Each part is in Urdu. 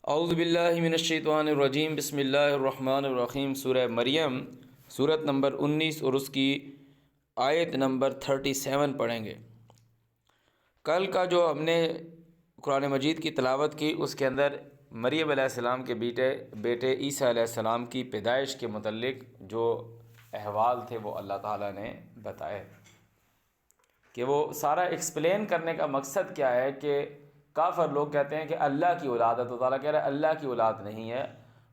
اعوذ باللہ من الشیطان الرجیم، بسم اللہ الرحمن الرحیم۔ سورہ مریم صورت نمبر 19 اور اس کی آیت نمبر 37 پڑھیں گے۔ کل کا جو ہم نے قرآن مجید کی تلاوت کی، اس کے اندر مریم علیہ السلام کے بیٹے عیسیٰ علیہ السلام کی پیدائش کے متعلق جو احوال تھے وہ اللہ تعالیٰ نے بتائے کہ وہ سارا ایکسپلین کرنے کا مقصد کیا ہے کہ کافر لوگ کہتے ہیں کہ اللہ کی اولاد ہے، تو تعالیٰ کہہ رہا ہے اللہ کی اولاد نہیں ہے،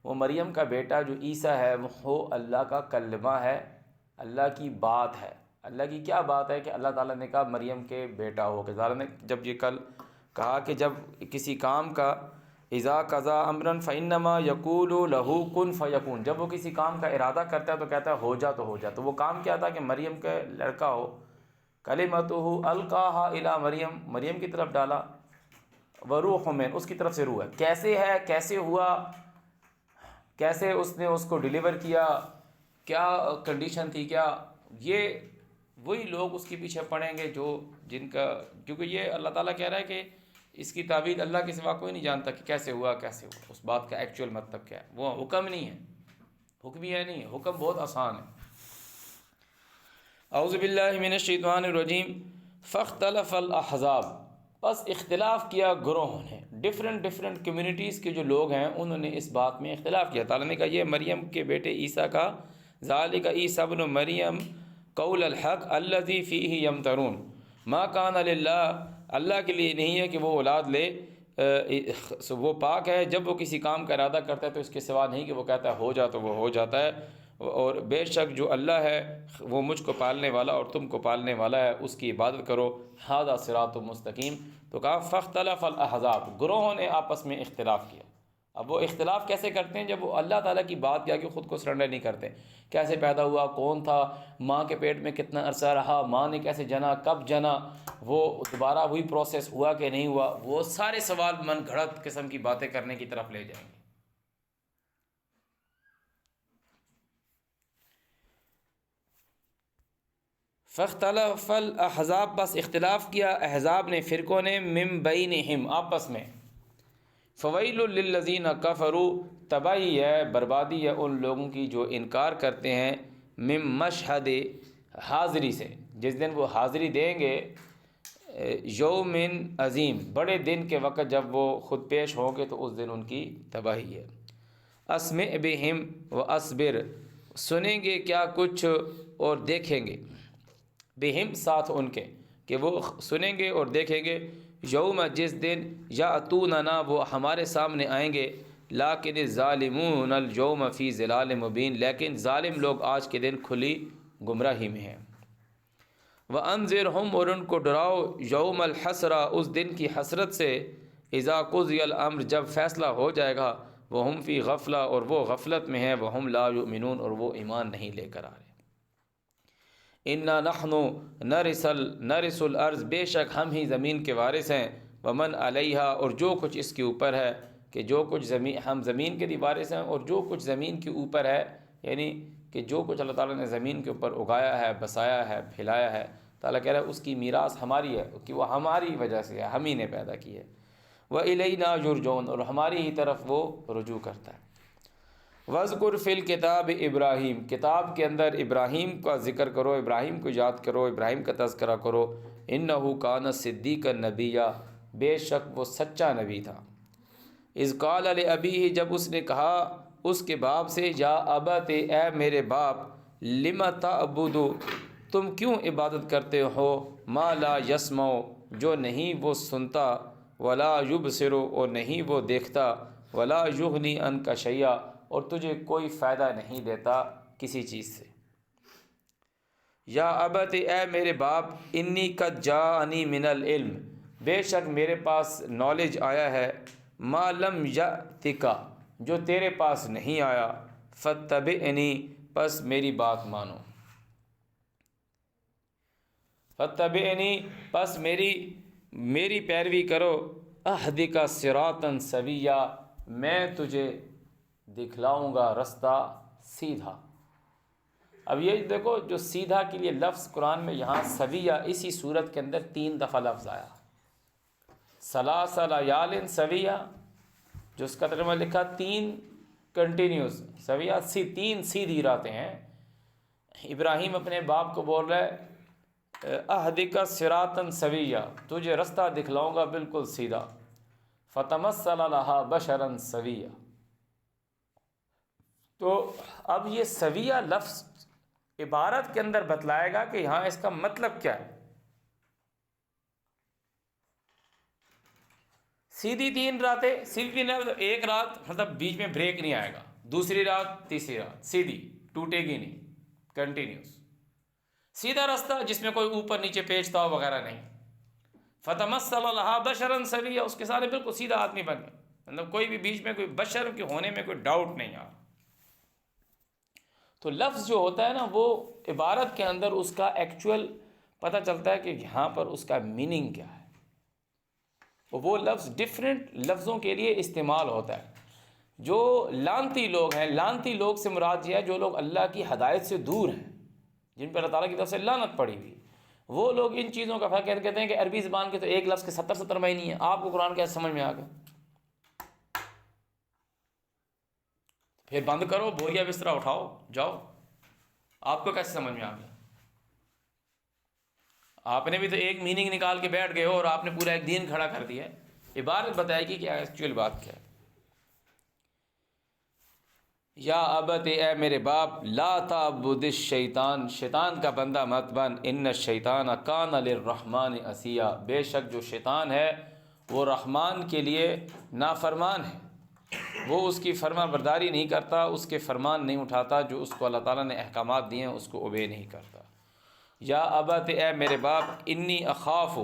وہ مریم کا بیٹا جو عیسیٰ ہے وہ اللہ کا کلمہ ہے، اللہ کی بات ہے۔ اللہ کی کیا بات ہے کہ اللہ تعالیٰ نے کہا مریم کے بیٹا ہو کہ تعالیٰ نے جب یہ کل کہا کہ جب کسی کام کا اذا قضا امرا فانما یقول له کن فیکون، جب وہ کسی کام کا ارادہ کرتا ہے تو کہتا ہے ہو جا تو ہو جا۔ تو وہ کام کیا تھا کہ مریم کا لڑکا ہو، کلمتہ القاہا الی مریم کی طرف ڈالا، وروح من، اس کی طرف سے روح ہے۔ کیسے ہے، کیسے ہوا، کیسے اس نے اس کو ڈیلیور کیا، کیا کنڈیشن تھی، کیا، یہ وہی لوگ اس کے پیچھے پڑیں گے جو جن کا، کیونکہ یہ اللہ تعالیٰ کہہ رہا ہے کہ اس کی تعبیر اللہ کے سوا کوئی نہیں جانتا کہ کیسے ہوا، کیسے ہوا، اس بات کا ایکچوئل مطلب کیا ہے۔ وہ حکم نہیں ہے، حکمیہ نہیں ہے، حکم بہت آسان ہے۔ اعوذ باللہ من الشیطان الرجیم۔ فاختلف الاحزاب، بس اختلاف کیا گروہوں نے، ڈفرینٹ کمیونٹیز کے جو لوگ ہیں انہوں نے اس بات میں اختلاف کیا۔ تعالیٰ نے کہا یہ مریم کے بیٹے عیسیٰ کا، ذالک عیسیٰ ابن مریم قول الحق الذی فیہ یمترون، ما کان للہ، اللہ کے لیے نہیں ہے کہ وہ اولاد لے، وہ پاک ہے، جب وہ کسی کام کا ارادہ کرتا ہے تو اس کے سوا نہیں کہ وہ کہتا ہے ہو جا تو وہ ہو جاتا ہے، اور بے شک جو اللہ ہے وہ مجھ کو پالنے والا اور تم کو پالنے والا ہے، اس کی عبادت کرو، ھذا صراط مستقیم۔ تو کہا فاختلف الاحزاب، گروہوں نے آپس میں اختلاف کیا۔ اب وہ اختلاف کیسے کرتے ہیں جب وہ اللہ تعالیٰ کی بات کیا کہ خود کو سرنڈر نہیں کرتے۔ کیسے پیدا ہوا، کون تھا، ماں کے پیٹ میں کتنا عرصہ رہا، ماں نے کیسے جنا، کب جنا، وہ دوبارہ وہی پروسیس ہوا کہ نہیں ہوا، وہ سارے سوال من گھڑت قسم کی باتیں کرنے کی طرف لے جائیں گے۔ فاختلف الاحزاب، بس اختلاف کیا احزاب نے، فرقوں نے، من بینہم، آپس میں، فویل للذین کفروا، تباہی ہے، بربادی ہے ان لوگوں کی جو انکار کرتے ہیں، من مشہد، حاضری سے، جس دن وہ حاضری دیں گے، یوم عظیم، بڑے دن کے وقت جب وہ خود پیش ہوں گے تو اس دن ان کی تباہی ہے۔ اسمع بہم واصبر، سنیں گے کیا کچھ اور دیکھیں گے، بہم ساتھ ان کے، کہ وہ سنیں گے اور دیکھیں گے، یوم، جس دن، یاتوننا، وہ ہمارے سامنے آئیں گے، لیکن الظالمون اليوم فی ضلال مبین، لیکن ظالم لوگ آج کے دن کھلی گمراہی میں ہیں۔ وانذرہم، اور ان کو ڈراؤ، یوم الحسرہ، اس دن کی حسرت سے، اذا قضی الامر، جب فیصلہ ہو جائے گا، وہم فی غفلہ، اور وہ غفلت میں ہیں، وہم لا یؤمنون، اور وہ ایمان نہیں لے کر آ رہے۔ انا نحن نرث الارض، بے شک ہم ہی زمین کے وارث ہیں، ومن علیہا، اور جو کچھ اس کے اوپر ہے، کہ جو کچھ زمین، ہم زمین کے بھی وارث ہیں اور جو کچھ زمین کے اوپر ہے، یعنی کہ جو کچھ اللہ تعالیٰ نے زمین کے اوپر اگایا ہے، بسایا ہے، پھیلایا ہے، تعالیٰ کہہ رہا ہے اس کی میراث ہماری ہے، کہ وہ ہماری وجہ سے ہے، ہم ہی نے پیدا کی ہے۔ وَإِلَيْنَا يُرْجَعُونَ، اور ہماری ہی طرف وہ رجوع کرتا ہے۔ وَاذْكُرْ فِي الْكِتَابِ ابراہیم، کتاب کے اندر ابراہیم کا ذکر کرو، ابراہیم کو یاد کرو، ابراہیم کا تذکرہ کرو، اِنَّهُ كَانَ صِدِّيقًا نَبِيًّا، بے شک وہ سچا نبی تھا۔ اذ قال لأبیہ، جب اس نے کہا اس کے باپ سے، یا ابت، اے میرے باپ، لم تعبد، تم کیوں عبادت کرتے ہو، ما لا یسمع، جو نہیں وہ سنتا، ولا یبصر، اور نہیں وہ دیکھتا، ولا یغنی عنک شیئا، اور تجھے کوئی فائدہ نہیں دیتا کسی چیز سے۔ یا ابت، اے میرے باپ، انی قد جاءنی من العلم، بے شک میرے پاس نالج آیا ہے، ما لم یأتک، جو تیرے پاس نہیں آیا، فاتبعنی، پس میری بات مانو، فاتبعنی، پس میری پیروی کرو، اہدک صراطا سویا، میں تجھے دکھلاؤں گا رستہ سیدھا۔ اب یہ دیکھو جو سیدھا کے لیے لفظ قرآن میں یہاں سویہ، اسی صورت کے اندر 3 دفعہ لفظ آیا، ثلاث لیال سویہ، جو اس کا ترجمہ لکھا 3 کنٹینیوس سویہ، 3 سیدھی راتیں ہیں۔ ابراہیم اپنے باپ کو بول رہا ہے اہدک صراطا سویہ، تجھے رستہ دکھلاؤں گا بالکل سیدھا۔ فتمثل لها بشرا سویہ، تو اب یہ سویہ لفظ عبارت کے اندر بتلائے گا کہ یہاں اس کا مطلب کیا ہے۔ سیدھی 3 راتیں، سیدھی مطلب ایک رات مطلب بیچ میں بریک نہیں آئے گا، دوسری رات تیسری رات سیدھی، ٹوٹے گی نہیں، کنٹینیوس سیدھا راستہ جس میں کوئی اوپر نیچے پیچتا ہو وغیرہ نہیں۔ فتمثل لها بشرا سویہ، اس کے سارے بالکل سیدھا آدمی بن گئے، مطلب کوئی بھی بیچ میں کوئی بشر کے ہونے میں کوئی ڈاؤٹ نہیں آ رہا۔ تو لفظ جو ہوتا ہے نا وہ عبارت کے اندر اس کا ایکچول پتہ چلتا ہے کہ یہاں پر اس کا میننگ کیا ہے۔ وہ لفظ ڈفرینٹ لفظوں کے لیے استعمال ہوتا ہے۔ جو لانتی لوگ ہیں، لانتی لوگ سے مراد یہ ہے جو لوگ اللہ کی ہدایت سے دور ہیں، جن پر اللہ تعالیٰ کی طرف سے لعنت پڑی ہوئی، وہ لوگ ان چیزوں کا فرق کہتے ہیں کہ عربی زبان کے تو ایک لفظ کے 70 معنی ہیں، آپ کو قرآن کیسے سمجھ میں آ گیا؟ پھر بند کرو، بوریا بستر اٹھاؤ، جاؤ، آپ کو کیسے سمجھ میں آ گیا؟ آپ نے بھی تو ایک میننگ نکال کے بیٹھ گئے ہو اور آپ نے پورا ایک دین کھڑا کر دیا ہے۔ عبارت بتائے گی کہ ایکچوئل بات کیا ہے۔ یا ابت، اے میرے باپ، لا تعبد الشیطان، شیطان کا بندہ مت بن، ان الشیطان کان للرحمن عصیا، بے شک جو شیطان ہے وہ رحمان کے لیے نافرمان ہے، وہ اس کی فرما برداری نہیں کرتا، اس کے فرمان نہیں اٹھاتا، جو اس کو اللہ تعالیٰ نے احکامات دیے ہیں اس کو اوبے نہیں کرتا۔ یا ابت، اے میرے باپ، انی اخاف،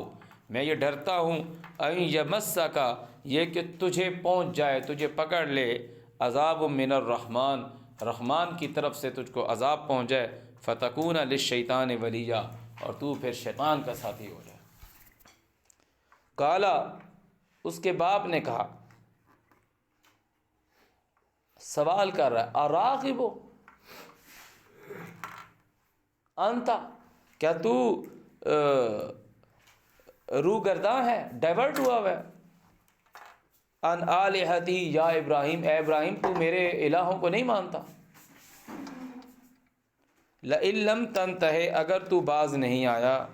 میں یہ ڈرتا ہوں، ان یمسک، یہ کہ تجھے پہنچ جائے، تجھے پکڑ لے، عذاب من الرحمن، رحمان کی طرف سے تجھ کو عذاب پہنچ جائے، فتکون للشیطان ولیا، اور تو پھر شیطان کا ساتھی ہو جائے۔ کالا، اس کے باپ نے کہا، سوال کر رہا ہے، اراغب انت، کیا تو روگرداں ہے، ڈائیورٹ ہوا ہے، ان آلہتی یا ابراہیم، اے ابراہیم تو میرے الہوں کو نہیں مانتا، لئن لم تنتہ، اگر تو باز نہیں آیا،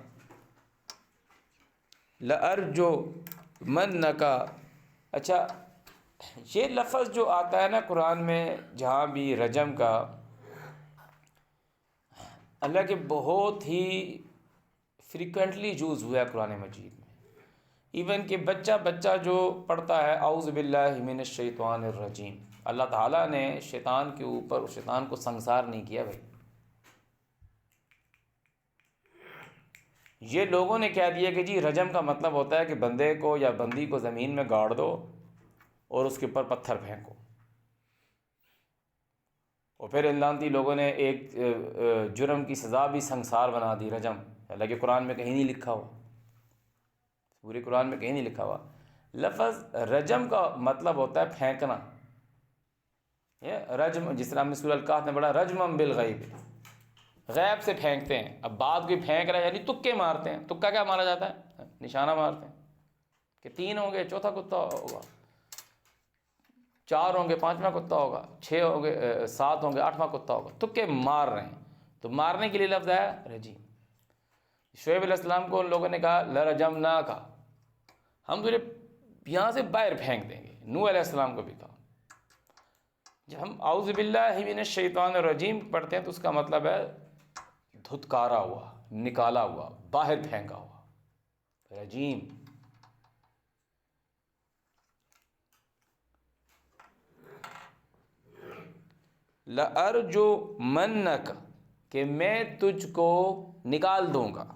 لأرجمنک، اچھا یہ لفظ جو آتا ہے نا قرآن میں جہاں بھی رجم کا، اللہ کے بہت ہی فریکوینٹلی یوز ہوا ہے قرآن مجید میں، ایون کہ بچہ جو پڑھتا ہے اعوذ باللہ من الشیطان الرجیم، اللہ تعالیٰ نے شیطان کے اوپر، شیطان کو سنسار نہیں کیا بھائی۔ یہ لوگوں نے کہہ دیا کہ جی رجم کا مطلب ہوتا ہے کہ بندے کو یا بندی کو زمین میں گاڑ دو اور اس کے اوپر پتھر پھینکو، اور پھر ان لانتی لوگوں نے ایک جرم کی سزا بھی سنسار بنا دی، رجم، حالانکہ قرآن میں کہیں نہیں لکھا ہوا، پورے قرآن میں کہیں نہیں لکھا ہوا۔ لفظ رجم کا مطلب ہوتا ہے پھینکنا، یہ رجم، جس طرح ہم نے سورہ الکہف میں پڑھا، رجمم بالغیب، غیب سے پھینکتے ہیں۔ اب بات کوئی پھینک رہا ہے یعنی تکے مارتے ہیں، تکا کیا مارا جاتا ہے؟ نشانہ مارتے ہیں کہ 3 ہوں گے، چوتھا کتا ہوگا، 4 ہوں گے، 5واں کتا ہوگا، 6 ہوں گے، 7 ہوں گے، 8واں کتا ہوگا، تکے مار رہے ہیں۔ تو مارنے کے لیے لفظ ہے رجیم۔ شعیب علیہ السلام کو ان لوگوں نے کہا لرجمناک، ہم تجھے یہاں سے باہر پھینک دیں گے۔ نوح علیہ السلام کو بھی کہا۔ جب ہم اعوذ باللہ من الشیطان الرجیم پڑھتے ہیں تو اس کا مطلب ہے دھتکارا ہوا، نکالا ہوا، باہر پھینکا ہوا، رجیم۔ لأرجمنک، کہ میں تجھ کو نکال دوں گا،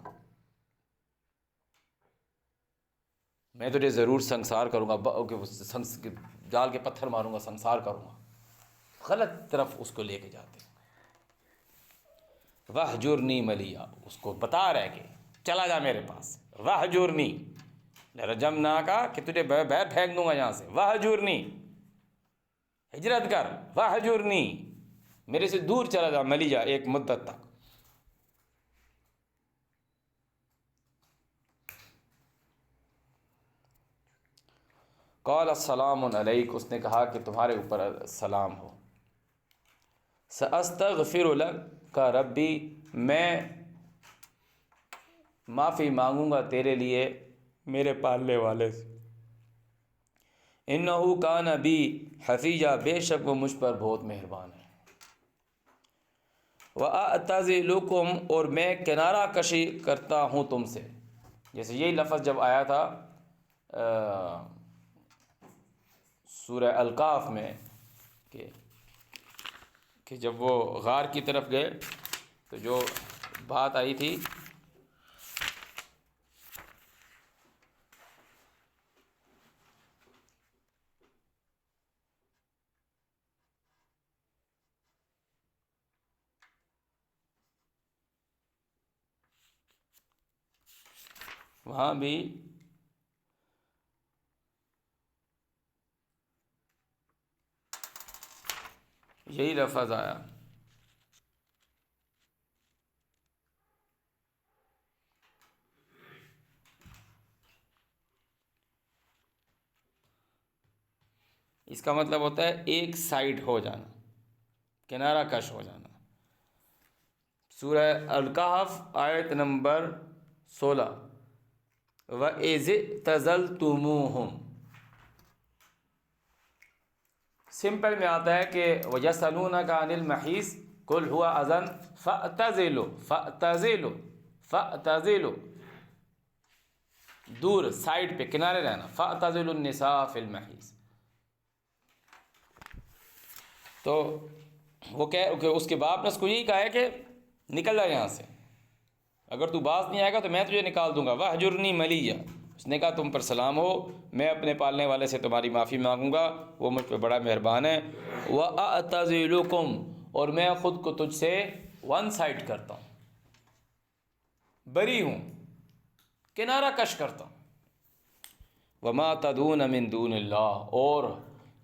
میں تجھے ضرور سنسار کروں گا، ڈال کے پتھر ماروں گا، سنسار کروں گا۔ غلط طرف اس کو لے کے جاتے ہیں۔ وَاہْجُرْنِی مَلِیَّا، اس کو بتا رہے کہ چلا جا میرے پاس، وَاہْجُرْنِی لَرَجَمْنَاکَ، کہ تجھے باہر پھینک دوں گا یہاں سے، وَاہْجُرْنِی، ہجرت کر، وَاہْجُرْنِی، میرے سے دور چلا جا، ملیہ، ایک مدت تک۔ قال السلام علیک، اس نے کہا کہ تمہارے اوپر سلام ہو۔ سأستغفر لک ربی، میں معافی مانگوں گا تیرے لیے میرے پالنے والے سے۔ انہ کان بی حفیظا، بے شک وہ مجھ پر بہت مہربان ہے۔ وَأَعْتَزِلُكُمْ، اور میں کنارہ کشی کرتا ہوں تم سے۔ جیسے یہی لفظ جب آیا تھا سورہ الکاف میں کہ جب وہ غار کی طرف گئے تو جو بات آئی تھی وہاں بھی یہی لفظ آیا۔ اس کا مطلب ہوتا ہے ایک سائڈ ہو جانا، کنارہ کش ہو جانا۔ سورہ الکہف آیت نمبر 16۔ وَإِذِ اعْتَزَلْتُمُوهُمْ، سمپل میں آتا ہے کہ وَيَسْأَلُونَكَ عَنِ الْمَحِيضِ قُلْ هُوَ أَذًى فَاعْتَزِلُوا، دور سائڈ پہ کنارے رہنا، فَاعْتَزِلُوا النِّسَاءَ فِي الْمَحِيضِ۔ تو وہ کہ اس کے باپ نے اس کو یہی کہا ہے کہ نکل جا یہاں سے، اگر تو باز نہیں آئے گا تو میں تجھے نکال دوں گا۔ وَاحْجُرْنِي مَلِيًّا، اس نے کہا تم پر سلام ہو، میں اپنے پالنے والے سے تمہاری معافی مانگوں گا، وہ مجھ پہ بڑا مہربان ہے۔ وَأَعْتَزِلُكُمْ، اور میں خود کو تجھ سے ون سائڈ کرتا ہوں، بری ہوں، کنارہ کش کرتا ہوں۔ وَمَا تَدْعُونَ مِن دُونِ اللَّهِ، اور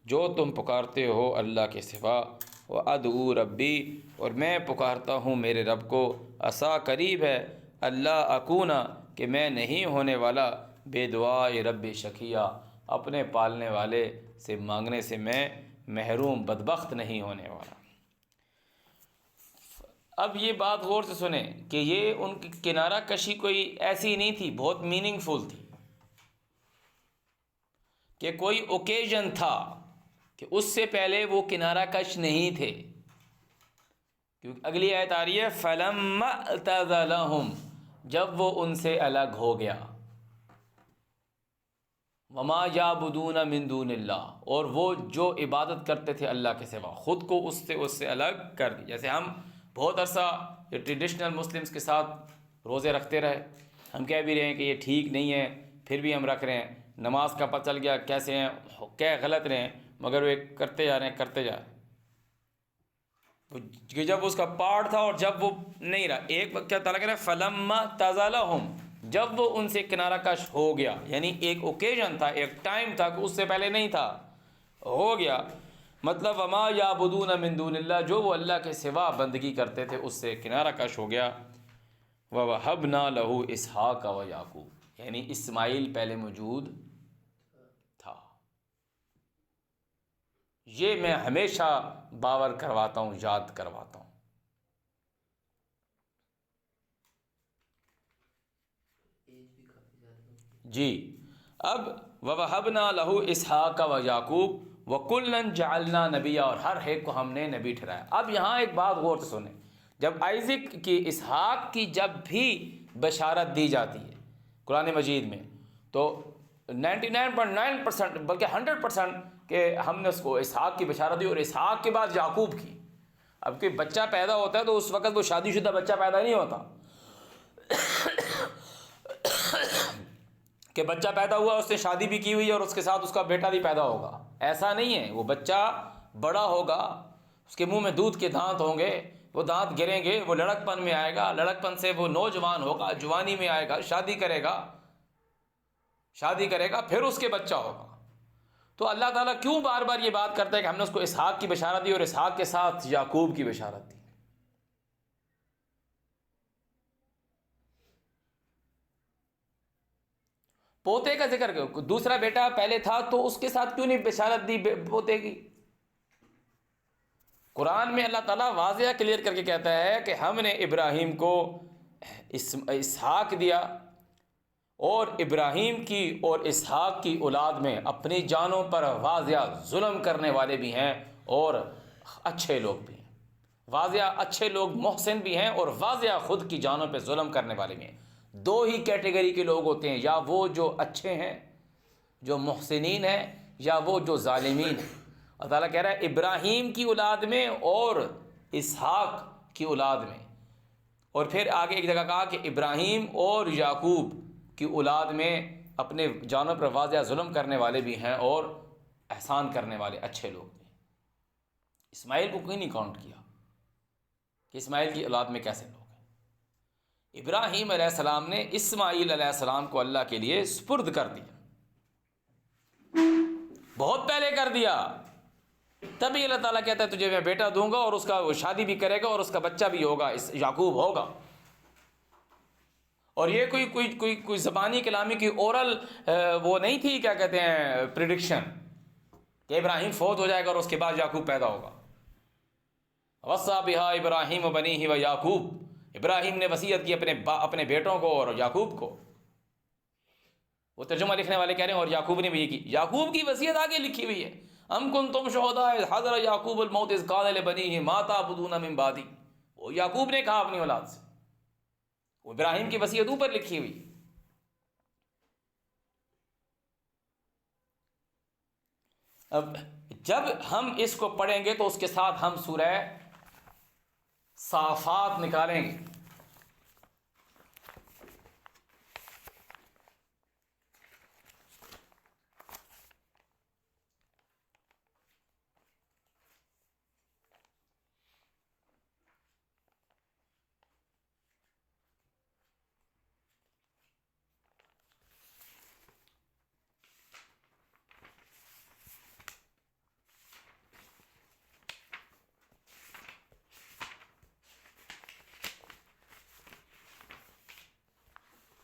جو تم پکارتے ہو اللہ کے سوا۔ وَأَدْعُو رَبِّی، اور میں پکارتا ہوں میرے رب کو۔ عسیٰ، قریب ہے، اللہ اکونا، کہ میں نہیں ہونے والا، بے دعائے رب شقیہ، اپنے پالنے والے سے مانگنے سے میں محروم بدبخت نہیں ہونے والا۔ اب یہ بات غور سے سنیں کہ یہ ان کی کنارہ کشی کوئی ایسی نہیں تھی، بہت میننگ فل تھی، کہ کوئی اوکیژن تھا کہ اس سے پہلے وہ کنارہ کش نہیں تھے، کیونکہ اگلی آیت آ رہی ہے فَلَمَّا اعْتَزَلَهُمْ، جب وہ ان سے الگ ہو گیا۔ وَمَا يَعْبُدُونَ مِن دُونِ اللَّهِ، اور وہ جو عبادت کرتے تھے اللہ کے سوا، خود کو اس سے الگ کر دی۔ جیسے ہم بہت عرصہ یہ ٹریڈیشنل مسلمس کے ساتھ روزے رکھتے رہے، ہم کہہ بھی رہے ہیں کہ یہ ٹھیک نہیں ہے، پھر بھی ہم رکھ رہے ہیں، نماز کا پتہ چل گیا کیسے ہیں، کیا غلط رہے ہیں، مگر وہ کرتے جا رہے ہیں، کرتے جا رہے ہیں، کہ جب اس کا پارٹ تھا اور جب وہ نہیں رہا۔ ایک وقت کیا تعالیٰ کہہ رہا ہے فَلَمَّا اعْتَزَلَهُمْ، جب وہ ان سے کنارہ کش ہو گیا، یعنی ایک اوکیژن تھا، ایک ٹائم تھا کہ اس سے پہلے نہیں تھا، ہو گیا۔ مطلب وَمَا يَعْبُدُونَ مِن دُونِ اللَّهِ، جو وہ اللہ کے سوا بندگی کرتے تھے اس سے کنارہ کش ہو گیا۔ وَوَهَبْنَا لَهُ إِسْحَاقَ وَيَعْقُوبَ، یعنی اسماعیل پہلے موجود تھا۔ یہ میں ہمیشہ باور کرواتا ہوں، یاد کرواتا ہوں۔ جی، اب وَوَهَبْنَا لَهُ إِسْحَاقَ وَيَعْقُوبَ وَكُلًّا جَعَلْنَا نَبِيًّا، اور ہر ایک کو ہم نے نبی ٹھہرایا۔ اب یہاں ایک بات غور سے سنیں، جب آئزک کی، اسحاق کی جب بھی بشارت دی جاتی ہے قرآن مجید میں، تو 99.9% بلکہ 100% کہ ہم نے اس کو اسحاق کی بشارت دی، اور اسحاق کے بعد یعقوب کی۔ اب کوئی بچہ پیدا ہوتا ہے تو اس وقت وہ شادی شدہ بچہ پیدا نہیں ہوتا کہ بچہ پیدا ہوا اس نے شادی بھی کی ہوئی اور اس کے ساتھ اس کا بیٹا بھی پیدا ہوگا، ایسا نہیں ہے۔ وہ بچہ بڑا ہوگا، اس کے منہ میں دودھ کے دانت ہوں گے، وہ دانت گریں گے، وہ لڑک پن میں آئے گا، لڑک پن سے وہ نوجوان ہوگا، جوانی میں آئے گا، شادی کرے گا، پھر اس کے بچہ ہوگا۔ تو اللہ تعالیٰ کیوں بار بار یہ بات کرتا ہے کہ ہم نے اس کو اسحاق کی بشارت دی اور اسحاق کے ساتھ یعقوب کی بشارت دی؟ پوتے کا ذکر کرو، دوسرا بیٹا پہلے تھا تو اس کے ساتھ کیوں نہیں بشارت دی پوتے کی؟ قرآن میں اللہ تعالیٰ واضح کلیئر کر کے کہتا ہے کہ ہم نے ابراہیم کو اسحاق دیا، اور ابراہیم کی اور اسحاق کی اولاد میں اپنی جانوں پر واضح ظلم کرنے والے بھی ہیں اور اچھے لوگ بھی ہیں۔ واضح اچھے لوگ محسن بھی ہیں، اور واضح خود کی جانوں پہ ظلم کرنے والے بھی ہیں۔ دو ہی کیٹیگری کے لوگ ہوتے ہیں، یا وہ جو اچھے ہیں جو محسنین ہیں، یا وہ جو ظالمین ہیں۔ اللہ تعالیٰ کہہ رہا ہے ابراہیم کی اولاد میں اور اسحاق کی اولاد میں، اور پھر آگے ایک جگہ کہا کہ ابراہیم اور یعقوب کی اولاد میں اپنے جانوں پر واضح ظلم کرنے والے بھی ہیں اور احسان کرنے والے اچھے لوگ بھی ہیں۔ اسماعیل کو کوئی نہیں کاؤنٹ کیا کہ اسماعیل کی اولاد میں کیسے لوگ ہیں۔ ابراہیم علیہ السلام نے اسماعیل علیہ السلام کو اللہ کے لیے سپرد کر دیا، بہت پہلے کر دیا، تبھی اللہ تعالیٰ کہتا ہے تجھے میں بیٹا دوں گا، اور اس کا وہ شادی بھی کرے گا اور اس کا بچہ بھی ہوگا، یعقوب ہوگا۔ اور یہ کوئی زبانی کلامی کی اورل وہ نہیں تھی، کیا کہتے ہیں، پریڈکشن کہ ابراہیم فوت ہو جائے گا اور اس کے بعد یعقوب پیدا ہوگا۔ وصّیٰ بِہَا ابراہیم بنیہ و یعقوب، ابراہیم نے وصیت کی اپنے بیٹوں کو اور یعقوب کو۔ وہ ترجمہ لکھنے والے کہہ رہے ہیں اور یعقوب نے بھی یہ کی، یعقوب کی وصیت آگے لکھی ہوئی ہے، ام کنتم شہداء اذ حضر یعقوب الموت اذ قال لبنیہ ما تعبدون من بعدی۔ وہ یعقوب نے کہا اپنی اولاد سے، وہ ابراہیم کی وصیت اوپر لکھی ہوئی۔ اب جب ہم اس کو پڑھیں گے تو اس کے ساتھ ہم سورہ صافات نکالیں گے۔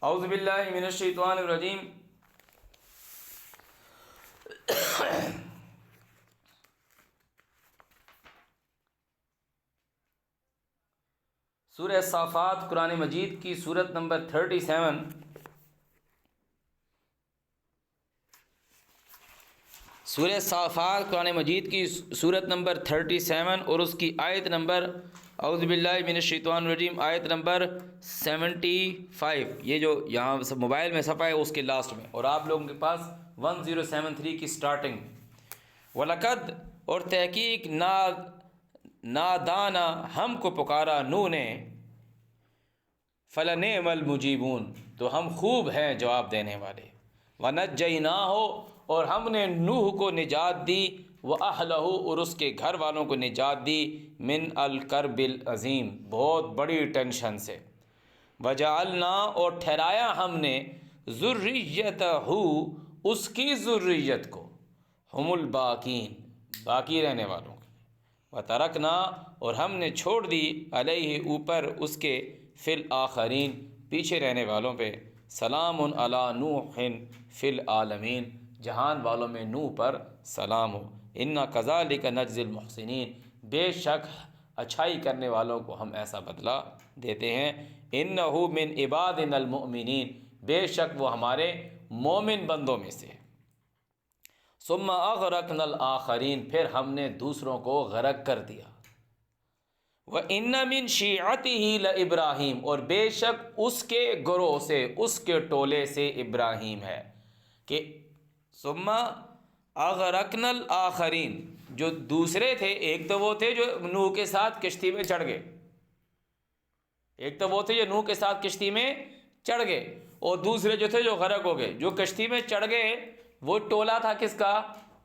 اعوذ باللہ من الشیطان الرجیم، سورہ صافات قرآن مجید کی سورت نمبر 37، سورہ صافات قرآن مجید کی سورت نمبر 37 اور اس کی آیت نمبر، اعوذ باللہ من الشیطان الرجیم، آیت نمبر 75۔ یہ جو یہاں موبائل میں صفحہ ہے اس کے لاسٹ میں، اور آپ لوگوں کے پاس 1073 کی سٹارٹنگ میں۔ وَلَقَدْ، اور تحقیق، نادانا، ہم کو پکارا نوح نے، فَلَنِعْمَ الْمُجِيبُونَ، تو ہم خوب ہیں جواب دینے والے۔ وَنَجَّيْنَاهُ، اور ہم نے نوح کو نجات دی، وَأَهْلَهُ، اور اس کے گھر والوں کو نجات دی، من الکرب العظیم، بہت بڑی ٹینشن سے۔ وَجَعَلْنَا، اور ٹھہرایا ہم نے، ذُرِّيَّتَهُ، اس کی ذریت کو، ہم الباقین، باقی رہنے والوں کی۔ وَتَرَكْنَا، اور ہم نے چھوڑ دی، علیہ، اوپر اس کے، فی الآخرین، پیچھے رہنے والوں پہ، سلام علی نوح فی العالمین، جہان والوں میں نوح پر سلام ہو۔ انا کذالک نجزی المحسنین، بے شک اچھائی کرنے والوں کو ہم ایسا بدلہ دیتے ہیں۔ انہ من عبادنا المؤمنین، بے شک وہ ہمارے مومن بندوں میں سے۔ ثم اغرقنا الآخرین، پھر ہم نے دوسروں کو غرق کر دیا۔ وَإِنَّ مِن شِيعَتِهِ لَإِبْرَاهِيمَ، اور بے شک اس کے گروہ سے، اس کے ٹولے سے ابراہیم ہے۔ کہ ثم اغرقنا الآخرین، جو دوسرے تھے، ایک تو وہ تھے جو نوح کے ساتھ کشتی میں چڑھ گئے، ایک تو وہ تھے جو نوح کے ساتھ کشتی میں چڑھ گئے، اور دوسرے جو تھے جو غرق ہو گئے۔ جو کشتی میں چڑھ گئے وہ ٹولہ تھا کس کا؟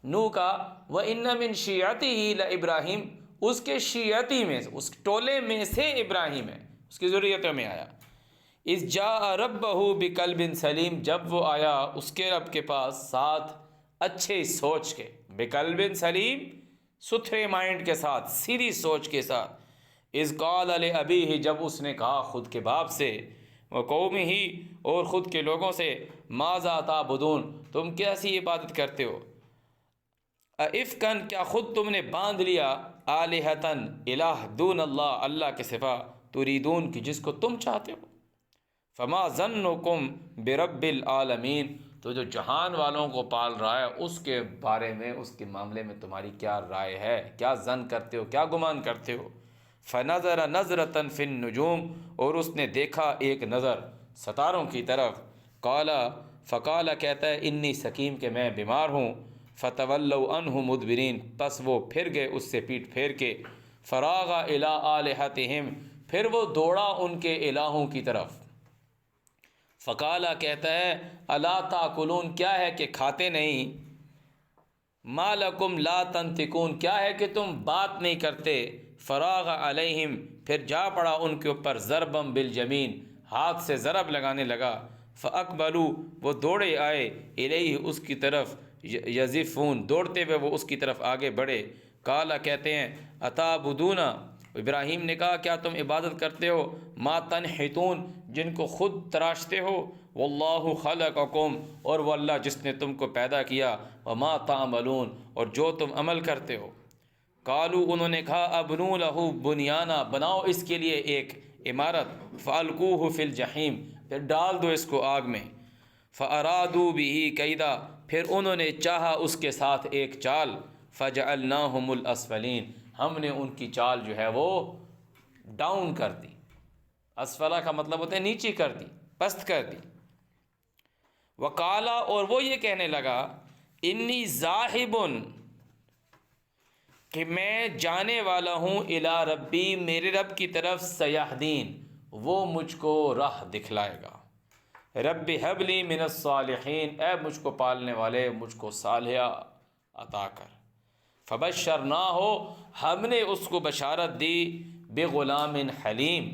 نوح کا۔ وَإِنَّ مِن شِيعَتِهِ لَإِبْرَاهِيمَ، اس کے شیعتی میں، اس ٹولے میں سے ابراہیم ہے، اس کی ذریتوں میں آیا۔ اذ جاء ربہ بقلب سلیم، جب وہ آیا اس کے رب کے پاس ساتھ اچھے سوچ کے، بقلب سلیم، ستھرے مائنڈ کے ساتھ، سیدھی سوچ کے ساتھ۔ اذ قال لابیہ، جب اس نے کہا خود کے باپ سے، وقومہ اور خود کے لوگوں سے ماذا تعبدون تم کیسی عبادت کرتے ہو، افکن کیا خود تم نے باندھ لیا، آلہتن الہ دون اللہ اللہ کے سوا، تریدون کی جس کو تم چاہتے ہو، فما ظنکم برب العالمین تو جو جہان والوں کو پال رہا ہے اس کے بارے میں، اس کے معاملے میں تمہاری کیا رائے ہے، کیا ظن کرتے ہو، کیا گمان کرتے ہو۔ فنظر نظرۃ فی النجوم اور اس نے دیکھا ایک نظر ستاروں کی طرف، فقال کہتا ہے انی سقیم کہ میں بیمار ہوں، فتولوا عنہ مدبرین پس وہ پھر گئے اس سے پیٹ پھیر کے، فراغ الی آلہتہم پھر وہ دوڑا ان کے الہوں کی طرف، فقالا کہتا ہے الا تاکلون کیا ہے کہ کھاتے نہیں، ما لکم لا تنطقون کیا ہے کہ تم بات نہیں کرتے، فراغ علیہم پھر جا پڑا ان کے اوپر ضربا بالیمین ہاتھ سے ضرب لگانے لگا، فاقبلوا وہ دوڑے آئے، الیہ اس کی طرف، یزفون دوڑتے ہوئے وہ اس کی طرف آگے بڑھے، قالا کہتے ہیں اتعبدون ابراہیم نے کہا کیا تم عبادت کرتے ہو، ما تنحتون جن کو خود تراشتے ہو، واللہ خلقکم اور وہ اللہ جس نے تم کو پیدا کیا، وما تعملون اور جو تم عمل کرتے ہو، قالو انہوں نے کہا ابنو لہو بنیانا بناؤ اس کے لیے ایک عمارت، فالقوہ فی الجحیم پھر ڈال دو اس کو آگ میں، فارادوا بہ کیدا پھر انہوں نے چاہا اس کے ساتھ ایک چال، فجعلناہم الاسفلین ہم نے ان کی چال جو ہے وہ ڈاؤن کر دی، اسفلہ کا مطلب ہوتا ہے نیچی کر دی، پست کر دی، وقالا اور وہ یہ کہنے لگا انی ذاہب کہ میں جانے والا ہوں، الی ربی میرے رب کی طرف، سیہدین وہ مجھ کو راہ دکھلائے گا، رب ہب لی من الصالحین اے مجھ کو پالنے والے مجھ کو صالحہ عطا کر، فبشرناہ ہم نے اس کو بشارت دی، بغلام حلیم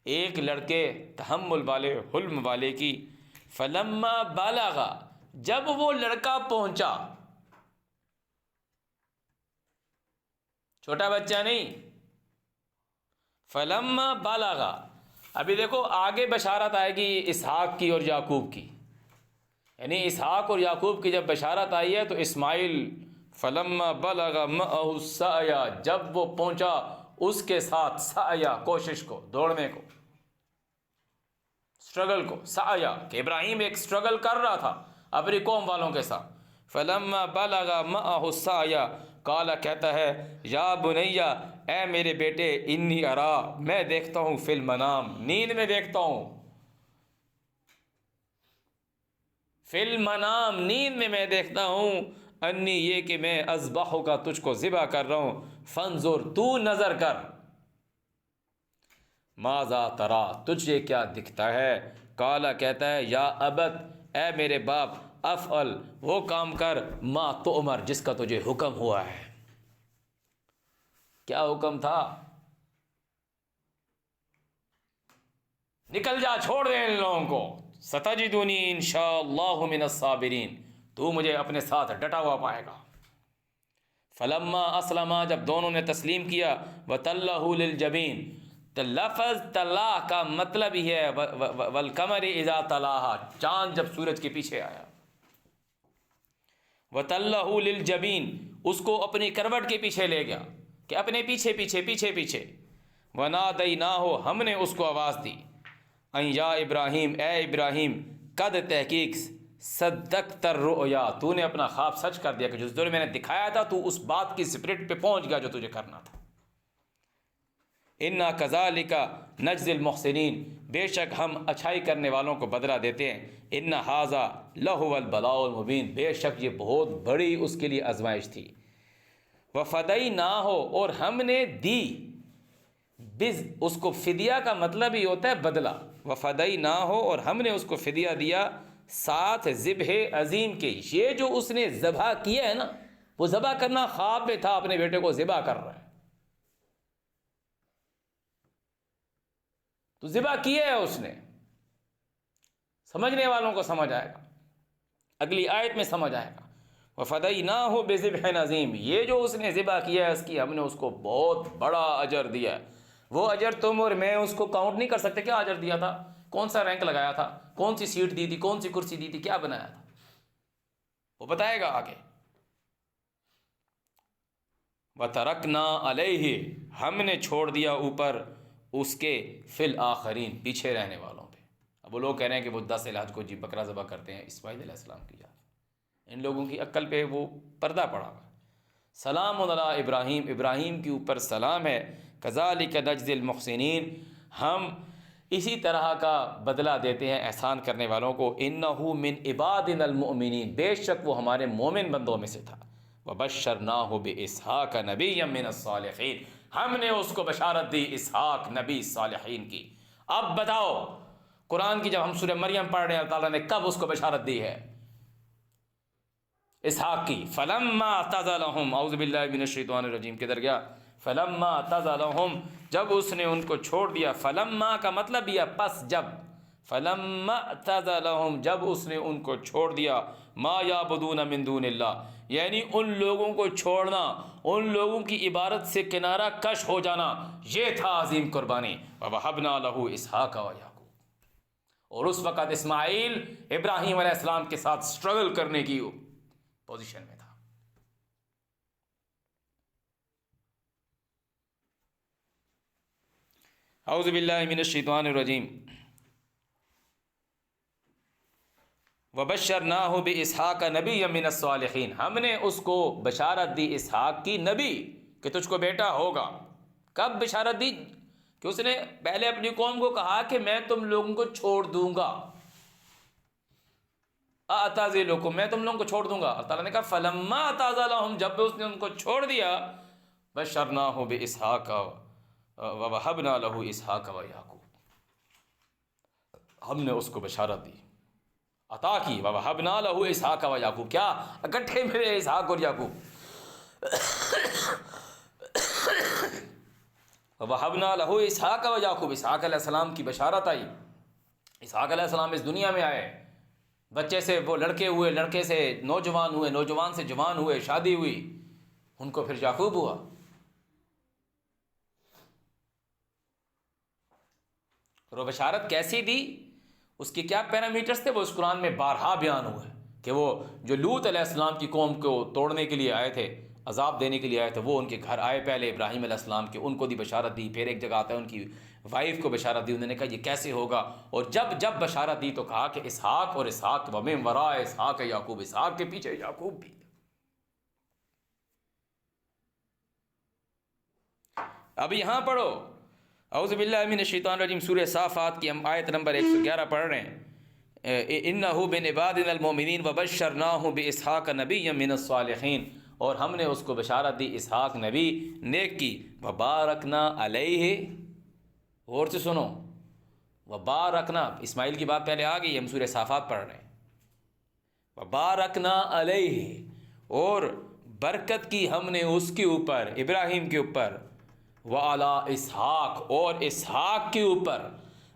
ایک لڑکے تحمل والے حلم والے کی، فلما بلغ جب وہ لڑکا پہنچا، چھوٹا بچہ نہیں، فلما بلغ ابھی دیکھو آگے بشارت آئے گی اسحاق کی اور یعقوب کی، یعنی اسحاق اور یعقوب کی جب بشارت آئی ہے تو اسماعیل فلما بلغ معہ السعی جب وہ پہنچا اس کے ساتھ، سعی کوشش کو، دوڑنے کو، سٹرگل کو، سعی کہ ابراہیم ایک سٹرگل کر رہا تھا اپنی قوم والوں کے ساتھ، فلما بلغ معہ السعی قال کہتا ہے یا بنیا اے میرے بیٹے، انی ارا میں دیکھتا ہوں، فی المنام نیند میں دیکھتا ہوں، فی المنام نیند میں دیکھتا ہوں، انی یہ کہ میں اذبحہ کا تجھ کو ذبح کر رہا ہوں، فانظر تو نظر کر، ماذا ترا تجھے کیا دکھتا ہے، قالا کہتا ہے یا ابت اے میرے باپ، افعل وہ کام کر، ما تؤمر جس کا تجھے حکم ہوا ہے، کیا حکم تھا، نکل جا چھوڑ دے ان لوگوں کو، ستجدنی انشاءاللہ من الصابرین تو مجھے اپنے ساتھ ڈٹا ہوا پائے گا، فلما اسلما جب دونوں نے تسلیم کیا، وتلہ للجبین تو لفظ طلاق کا مطلب ہی ہے والقمر اذا تلاہا چاند جب سورج کے پیچھے آیا، وتلہ للجبین اس کو اپنی کروٹ کے پیچھے لے گیا کہ اپنے پیچھے پیچھے پیچھے پیچھے، ونادیناہ ہم نے اس کو آواز دی، ان یا ابراہیم اے ابراہیم، قد تحقیق صدقت الرؤیا تو نے اپنا خواب سچ کر دیا کہ جس دور میں نے دکھایا تھا تو اس بات کی اسپرٹ پہ پہنچ گیا جو تجھے کرنا تھا، انا کذالک نجزی المحسنین بے شک ہم اچھائی کرنے والوں کو بدلہ دیتے ہیں، ان ھذا لہو البلاء المبین بے شک یہ بہت بڑی اس کے لیے آزمائش تھی، وفدیناہ اور ہم نے دی، اس کو فدیہ کا مطلب ہی ہوتا ہے بدلہ، وفدیناہ اور ہم نے اس کو فدیہ دیا ساتھ ذبح عظیم کے، یہ جو اس نے ذبح کیا ہے نا وہ ذبح کرنا خواب میں تھا، اپنے بیٹے کو ذبح کر رہا ہے، تو ذبح کیا ہے اس نے، سمجھنے والوں کو سمجھ آئے گا، اگلی آیت میں سمجھ آئے گا، وفدیناہ بذبح عظیم یہ جو اس نے ذبح کیا ہے اس کی ہم نے اس کو بہت بڑا اجر دیا ہے، وہ اجر تم اور میں اس کو کاؤنٹ نہیں کر سکتے، کیا اجر دیا تھا، کون سا رینک لگایا تھا، کون سی سیٹ دی تھی، کون سی کرسی دی تھی، کیا بنایا تھا، وہ بتائے گا آگے۔ وَتَرَكْنَا عَلَيْهِ، ہم نے چھوڑ دیا اوپر اس کے فی الآخرین، پیچھے رہنے والوں پہ۔ اب وہ لوگ کہہ رہے ہیں کہ وہ 10 الحج کو بکرا ذبح کرتے ہیں، اسماعیل علیہ السلام کی یاد، ان لوگوں کی عقل پہ وہ پردہ پڑا ہوا۔ سلام علی ابراہیم، ابراہیم کے اوپر سلام ہے۔ کذالک نجزی المحسنین، ہم اسی طرح کا بدلہ دیتے ہیں احسان کرنے والوں کو۔ انہ من عبادنا المؤمنین، بے شک وہ ہمارے مومن بندوں میں سے تھا۔ وبشرناہ باسحاق نبیا من الصالحین، ہم نے اس کو بشارت دی اسحاق نبی صالحین کی۔ اب بتاؤ قرآن کی جب ہم سورہ مریم پڑھ رہے ہیں، اللہ تعالیٰ نے کب اس کو بشارت دی ہے؟ اسحاق کی۔ فلما اعتزلہم، اعوذ باللہ من الشیطان الرجیم، کدھر گیا؟ فلما اعتزلہم، جب اس نے ان کو چھوڑ دیا۔ فلما کا مطلب یہ پس جب، فلما اعتزلہم، جب اس نے ان کو چھوڑ دیا، ما یعبدون من دون اللہ، یعنی ان لوگوں کو چھوڑنا، ان لوگوں کی عبادت سے کنارہ کش ہو جانا، یہ تھا عظیم قربانی۔ وَوَهَبْنَا لَهُ إِسْحَاقَ وَيَعْقُوبَ، اور اس وقت اسماعیل ابراہیم علیہ السلام کے ساتھ سٹرگل کرنے کی پوزیشن میں تھا۔ اعوذ باللہ من الشیطان الرجیم۔ وبشرناہ باسحاق نبیا من الصالحین، ہم نے اس کو بشارت دی اسحاق کی، نبی کہ تجھ کو بیٹا ہوگا۔ کب بشارت دی؟ کہ اس نے پہلے اپنی قوم کو کہا کہ میں تم لوگوں کو چھوڑ دوں گا، اعتزلکم، میں تم لوگوں کو چھوڑ دوں گا۔ اللہ تعالیٰ نے کہا فلما اعتزلہم، جب اس نے ان کو چھوڑ دیا، بشرناہ باسحاق ووہبنا لہ اسحاق ویعقوب، ہم نے اس کو بشارت دی، عطا کی۔ ووہبنا لہ اسحاق ویعقوب، کیا اکٹھے ملے اسحاق اور یعقوب۔ ووہبنا لہ اسحاق ویعقوب، اسحاق علیہ السلام کی بشارت آئی۔ اسحاق علیہ السلام اس دنیا میں آئے، بچے سے وہ لڑکے ہوئے، لڑکے سے نوجوان ہوئے، نوجوان سے جوان ہوئے، شادی ہوئی، ان کو پھر یعقوب ہوا۔ اور وہ بشارت کیسی دی، اس کی کیا پیرامیٹرز تھے، وہ اس قرآن میں بارہا بیان ہوئے کہ وہ جو لوط علیہ السلام کی قوم کو توڑنے کے لیے آئے تھے، عذاب دینے کے لیے آئے تھے، وہ ان کے گھر آئے پہلے ابراہیم علیہ السلام کے، ان کو دی بشارت دی۔ پھر ایک جگہ آتا ہے ان کی وائف کو بشارت دی، انہوں نے کہا یہ کیسے ہوگا، اور جب بشارت دی تو کہا کہ اسحاق اور اسحاق ومن وراء اسحاق یعقوب، اسحاق کے پیچھے یعقوب بھی۔ اب یہاں پڑھو، اعوذ باللہ من الشیطان الرجیم، سورہ صافات کی ہم آیت نمبر 111 پڑھ رہے ہیں۔ انہ من عبادنا المؤمنین وبشرناہ باسحاق نبیا من الصالحین، اور ہم نے اس کو بشارت دی اسحاق نبی نیک کی۔ وبارکنا علیہ، غور سے سنو، وبارکنا، اسماعیل کی بات پہلے آ گئی، ہم سورہ صافات پڑھ رہے ہیں۔ وبارکنا علیہ، اور برکت کی ہم نے اس کے اوپر، ابراہیم کے اوپر، وعلی اسحاق، اور اسحاق کے اوپر،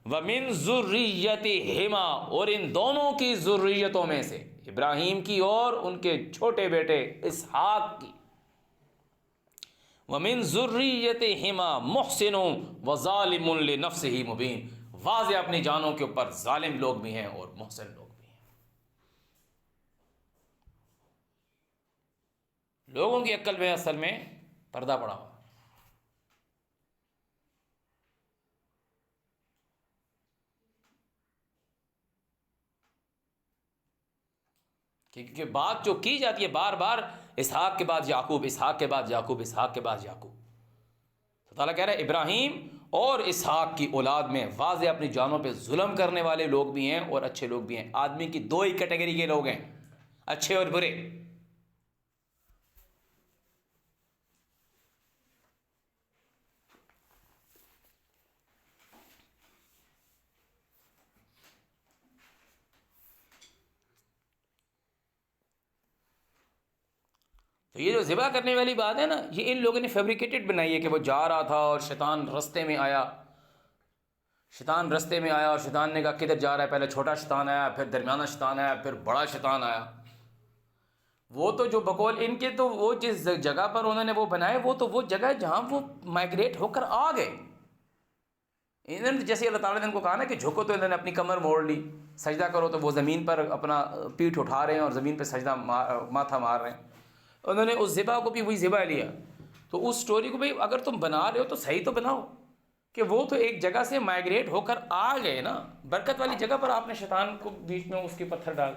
ومن ذریتہما، اور ان دونوں کی ذریتوں میں سے، ابراہیم کی اور ان کے چھوٹے بیٹے اسحاق کی، ومن ذریتہما محسن وظالم لنفسہ مبین، واضح اپنی جانوں کے اوپر ظالم لوگ بھی ہیں اور محسن لوگ بھی ہیں۔ لوگوں کی عقل میں اصل میں پردہ پڑا ہوا، کیونکہ بات جو کی جاتی ہے بار بار، اسحاق کے بعد یعقوب، اسحاق کے بعد یعقوب، اسحاق کے بعد یعقوب۔ اللہ تعالیٰ کہہ رہا ہے ابراہیم اور اسحاق کی اولاد میں واضح اپنی جانوں پہ ظلم کرنے والے لوگ بھی ہیں اور اچھے لوگ بھی ہیں۔ آدمی کی دو ہی کیٹیگری کے لوگ ہیں، اچھے اور برے۔ تو یہ جو ذبح کرنے والی بات ہے نا، یہ ان لوگوں نے فیبریکیٹڈ بنائی ہے کہ وہ جا رہا تھا اور شیطان رستے میں آیا، اور شیطان نے کہا کدھر جا رہا ہے، پہلے چھوٹا شیطان آیا، پھر درمیانہ شیطان آیا، پھر بڑا شیطان آیا۔ وہ تو جو بقول ان کے، تو وہ جس جگہ پر انہوں نے وہ بنائے، وہ تو وہ جگہ ہے جہاں وہ مائگریٹ ہو کر آ گئے۔ انہوں نے جیسے اللہ تعالیٰ نے ان کو کہا نا کہ جھکو، تو انہوں نے اپنی کمر موڑ لی، سجدہ کرو تو وہ زمین پر اپنا پیٹھ اٹھا رہے ہیں اور زمین پہ سجدہ ماتھا مار رہے ہیں۔ انہوں نے اس ذبح کو بھی وہی ذبح لیا۔ تو اس سٹوری کو بھی اگر تم بنا رہے ہو تو صحیح تو بناؤ، کہ وہ تو ایک جگہ سے مائگریٹ ہو کر آ گئے نا، برکت والی جگہ پر آپ نے شیطان کو بیچ میں اس کے پتھر ڈال۔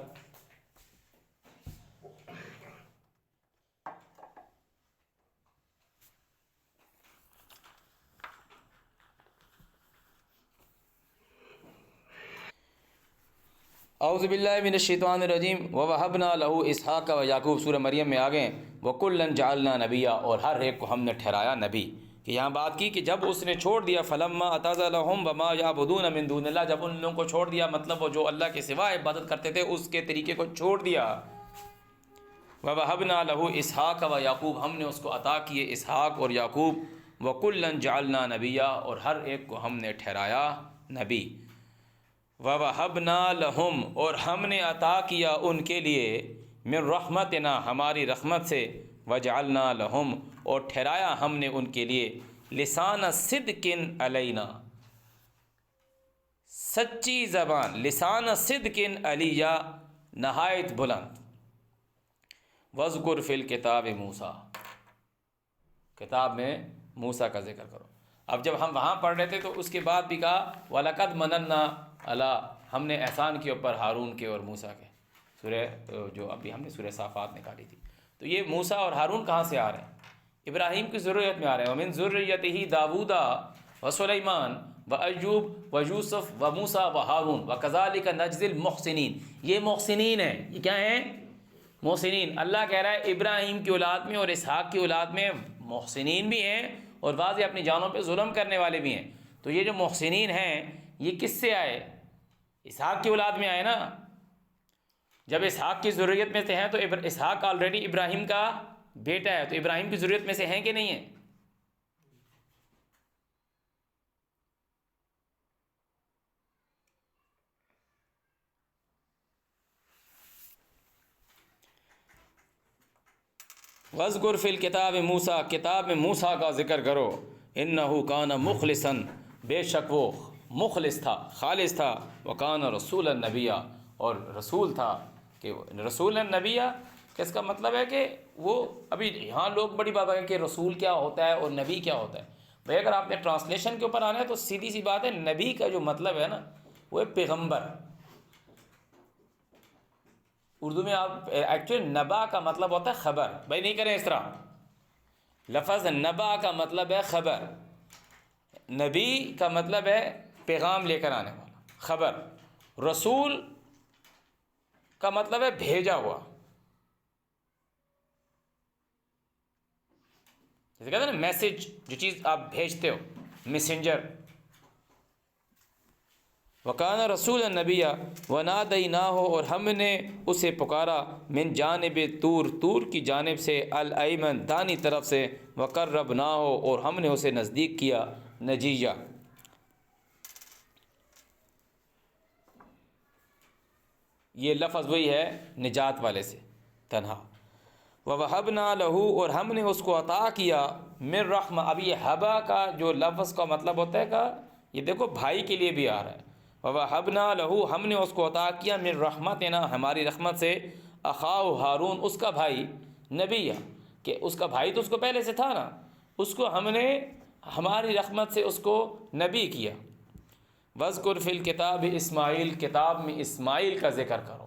اعوذ باللہ من الشیطان الرجیم وَوَهَبْنَا لَهُ إِسْحَاقَ وَيَعْقُوبَ سورہ مریم میں آ گئے وَكُلًّا جَعَلْنَا نَبِيًّا، اور ہر ایک کو ہم نے ٹھہرایا نبی۔ کہ یہاں بات کی کہ جب اس نے چھوڑ دیا فَلَمَّا اعْتَزَلَهُمْ وَمَا يَعْبُدُونَ مِن دُونِ اللَّهِ، جب ان لوگوں کو چھوڑ دیا، مطلب وہ جو اللہ کے سوا عبادت کرتے تھے اس کے طریقے کو چھوڑ دیا۔ وَوَهَبْنَا لَهُ إِسْحَاقَ وَيَعْقُوبَ، ہم نے اس کو عطا کیے اسحاق اور یعقوب۔ وَكُلًّا جَعَلْنَا نَبِيًّا، اور ہر ایک کو ہم نے ٹھہرایا نبی۔ وَوَهَبْنَا لَهُمْ، اور ہم نے عطا کیا ان کے لیے من رحمتنا، ہماری رحمت سے، وَجَعَلْنَا لَهُمْ، اور ٹھہرایا ہم نے ان کے لیے لسان صدق علینا، سچی زبان، لسان صدق علیہ، نہایت بلند۔ وَاذْكُرْ فِي الْكِتَابِ موسیٰ، کتاب میں موسیٰ کا ذکر کرو۔ اب جب ہم وہاں پڑھ رہے تھے تو اس کے بعد بھی کہا وَلَقَدْ مَنَنَّا عَلَىٰ، ہم نے احسان کے اوپر ہارون کے اور موسیٰ کے، سورہ جو ابھی ہم نے سورہ صافات نکالی تھی۔ تو یہ موسیٰ اور ہارون کہاں سے آ رہے ہیں؟ ابراہیم کی ذریت میں آ رہے ہیں۔ وَمِن ذُرِّيَّتِهِ داوُودَ وَسُلَيْمَانَ وَأَيُّوبَ وَيُوسُف وَمُوسَىٰ وَهَارُونَ وَكَذَٰلِكَ نَجْزِي الْمُحْسِنِينَ، یہ محسنین ہیں۔ یہ کیا ہیں؟ محسنین۔ اللہ کہہ رہا ہے ابراہیم کی اولاد میں اور اسحاق کی اولاد میں محسنین بھی ہیں اور بعض اپنی جانوں پہ ظلم کرنے والے بھی ہیں۔ تو یہ جو محسنین ہیں یہ کس سے آئے؟ اسحاق کی اولاد میں آئے نا۔ جب اسحاق کی ذریت میں سے ہیں تو اسحاق آلریڈی ابراہیم کا بیٹا ہے، تو ابراہیم کی ذریت میں سے ہیں کہ نہیں ہیں؟ وَاذْكُرْ فِي الْكِتَابِ موسیٰ، کتاب میں موسیٰ کا ذکر کرو۔ إِنَّهُ كَانَ مُخْلِصًا، بے شک وہ مخلص تھا، خالص تھا۔ وَكَانَ رَسُولًا نَبِيًّا، اور رسول تھا۔ کہ رسول نبیہ کہ اس کا مطلب ہے کہ وہ ابھی یہاں لوگ بڑی بات ہے کہ رسول کیا ہوتا ہے اور نبی کیا ہوتا ہے۔ بھائی اگر آپ نے ٹرانسلیشن کے اوپر آنا ہے تو سیدھی سی بات ہے، نبی کا جو مطلب ہے نا وہ ہے پیغمبر۔ اردو میں آپ ایکچولی نبا کا مطلب ہوتا ہے خبر۔ بھائی نہیں کریں اس طرح، لفظ نبا کا مطلب ہے خبر، نبی کا مطلب ہے پیغام لے کر آنے والا، خبر۔ رسول کا مطلب ہے بھیجا ہوا، جیسے کہتے ہیں نا میسج، جو چیز آپ بھیجتے ہو، میسنجر۔ وَكَانَ رَسُولًا نَبِيًّا وَنَادَيْنَاهُ، اور ہم نے اسے پکارا، من جانب طور، طور کی جانب سے، الایمن، دانی طرف سے، وَقَرَّبْنَاهُ، اور ہم نے اسے نزدیک کیا، نجیہ۔ یہ لفظ وہی ہے نجات والے سے، تنہا۔ وَوَهَبْنَا لَهُ، اور ہم نے اس کو عطا کیا، من رحمہ۔ اب یہ حبا کا جو لفظ کا مطلب ہوتا ہے کہ یہ دیکھو بھائی کے لیے بھی آ رہا ہے۔ وَوَهَبْنَا لَهُ، ہم نے اس کو عطا کیا، من رحمتنا، ہماری رحمت سے، اخاہ ہارون، اس کا بھائی، نبی، کہ اس کا بھائی تو اس کو پہلے سے تھا نا، اس کو ہم نے ہماری رحمت سے اس کو نبی کیا۔ وَاذْكُرْ فِي الْكِتَابِ اسماعیل، کتاب میں اسماعیل کا ذکر کرو۔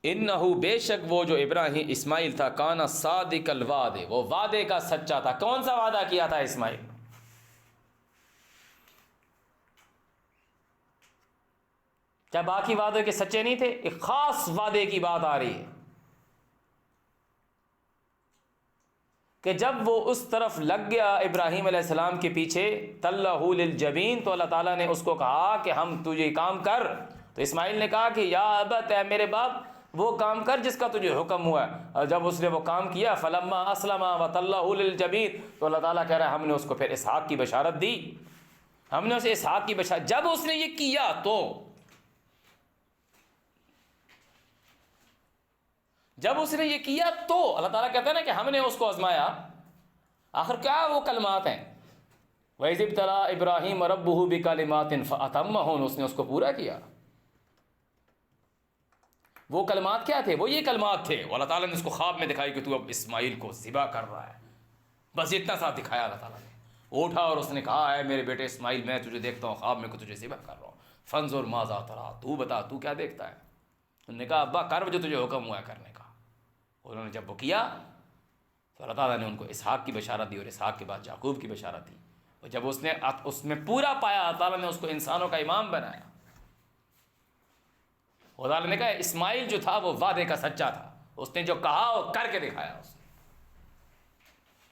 انہو، بے شک وہ جو ابراہیم اسماعیل تھا، کانا صادق الوعد، وہ وعدے کا سچا تھا۔ کون سا وعدہ کیا تھا اسماعیل؟ کیا باقی وعدے کے سچے نہیں تھے؟ ایک خاص وعدے کی بات آ رہی ہے کہ جب وہ اس طرف لگ گیا ابراہیم علیہ السلام کے پیچھے، تَلَّهُ لِلْجَبِينِ، تو اللہ تعالیٰ نے اس کو کہا کہ ہم تجھے کام کر۔ تو اسماعیل نے کہا کہ یا ابت، اے میرے باپ، وہ کام کر جس کا تجھے حکم ہوا ہے۔ اور جب اس نے وہ کام کیا، فَلَمَّا أَسْلَمَ وَتَلَّهُ لِلْجَبِينِ، تو اللہ تعالیٰ کہہ رہا ہے ہم نے اس کو پھر اسحاق کی بشارت دی، ہم نے اسے اسحاق کی بشارت۔ جب اس نے یہ جب اس نے یہ کیا تو اللہ تعالیٰ کہتا ہے نا کہ ہم نے اس کو آزمایا. آخر کیا وہ کلمات ہیں؟ وَإِذِ ابْتَلَىٰ إِبْرَاهِيمَ رَبُّهُ بِكَلِمَاتٍ فَأَتَمَّهُنَّ، اس نے اس کو پورا کیا. وہ کلمات کیا تھے؟ وہ یہ کلمات تھے. وہ اللہ تعالیٰ نے اس کو خواب میں دکھائی کہ تو اب اسماعیل کو ذبح کر رہا ہے. بس اتنا سا دکھایا اللہ تعالیٰ نے. اٹھا اور اس نے کہا ہے میرے بیٹے اسماعیل میں تجھے دیکھتا ہوں خواب میں کہ تجھے ذبح کر رہا ہوں. فانظر ماذا ترى، تو بتا تو کیا دیکھتا ہے. انہوں نے کہا ابا کر جو تجھے حکم ہوا ہے کرنے کا. انہوں نے جب وہ کیا تو اللہ تعالیٰ نے ان کو اسحاق کی بشارت دی اور اسحاق کے بعد یعقوب کی بشارت دی. اور جب اس میں پورا پایا اللہ تعالیٰ نے اس کو انسانوں کا امام بنایا. اللہ تعالیٰ نے کہا اسماعیل جو تھا وہ وعدے کا سچا تھا. اس نے جو کہا وہ کر کے دکھایا. اس نے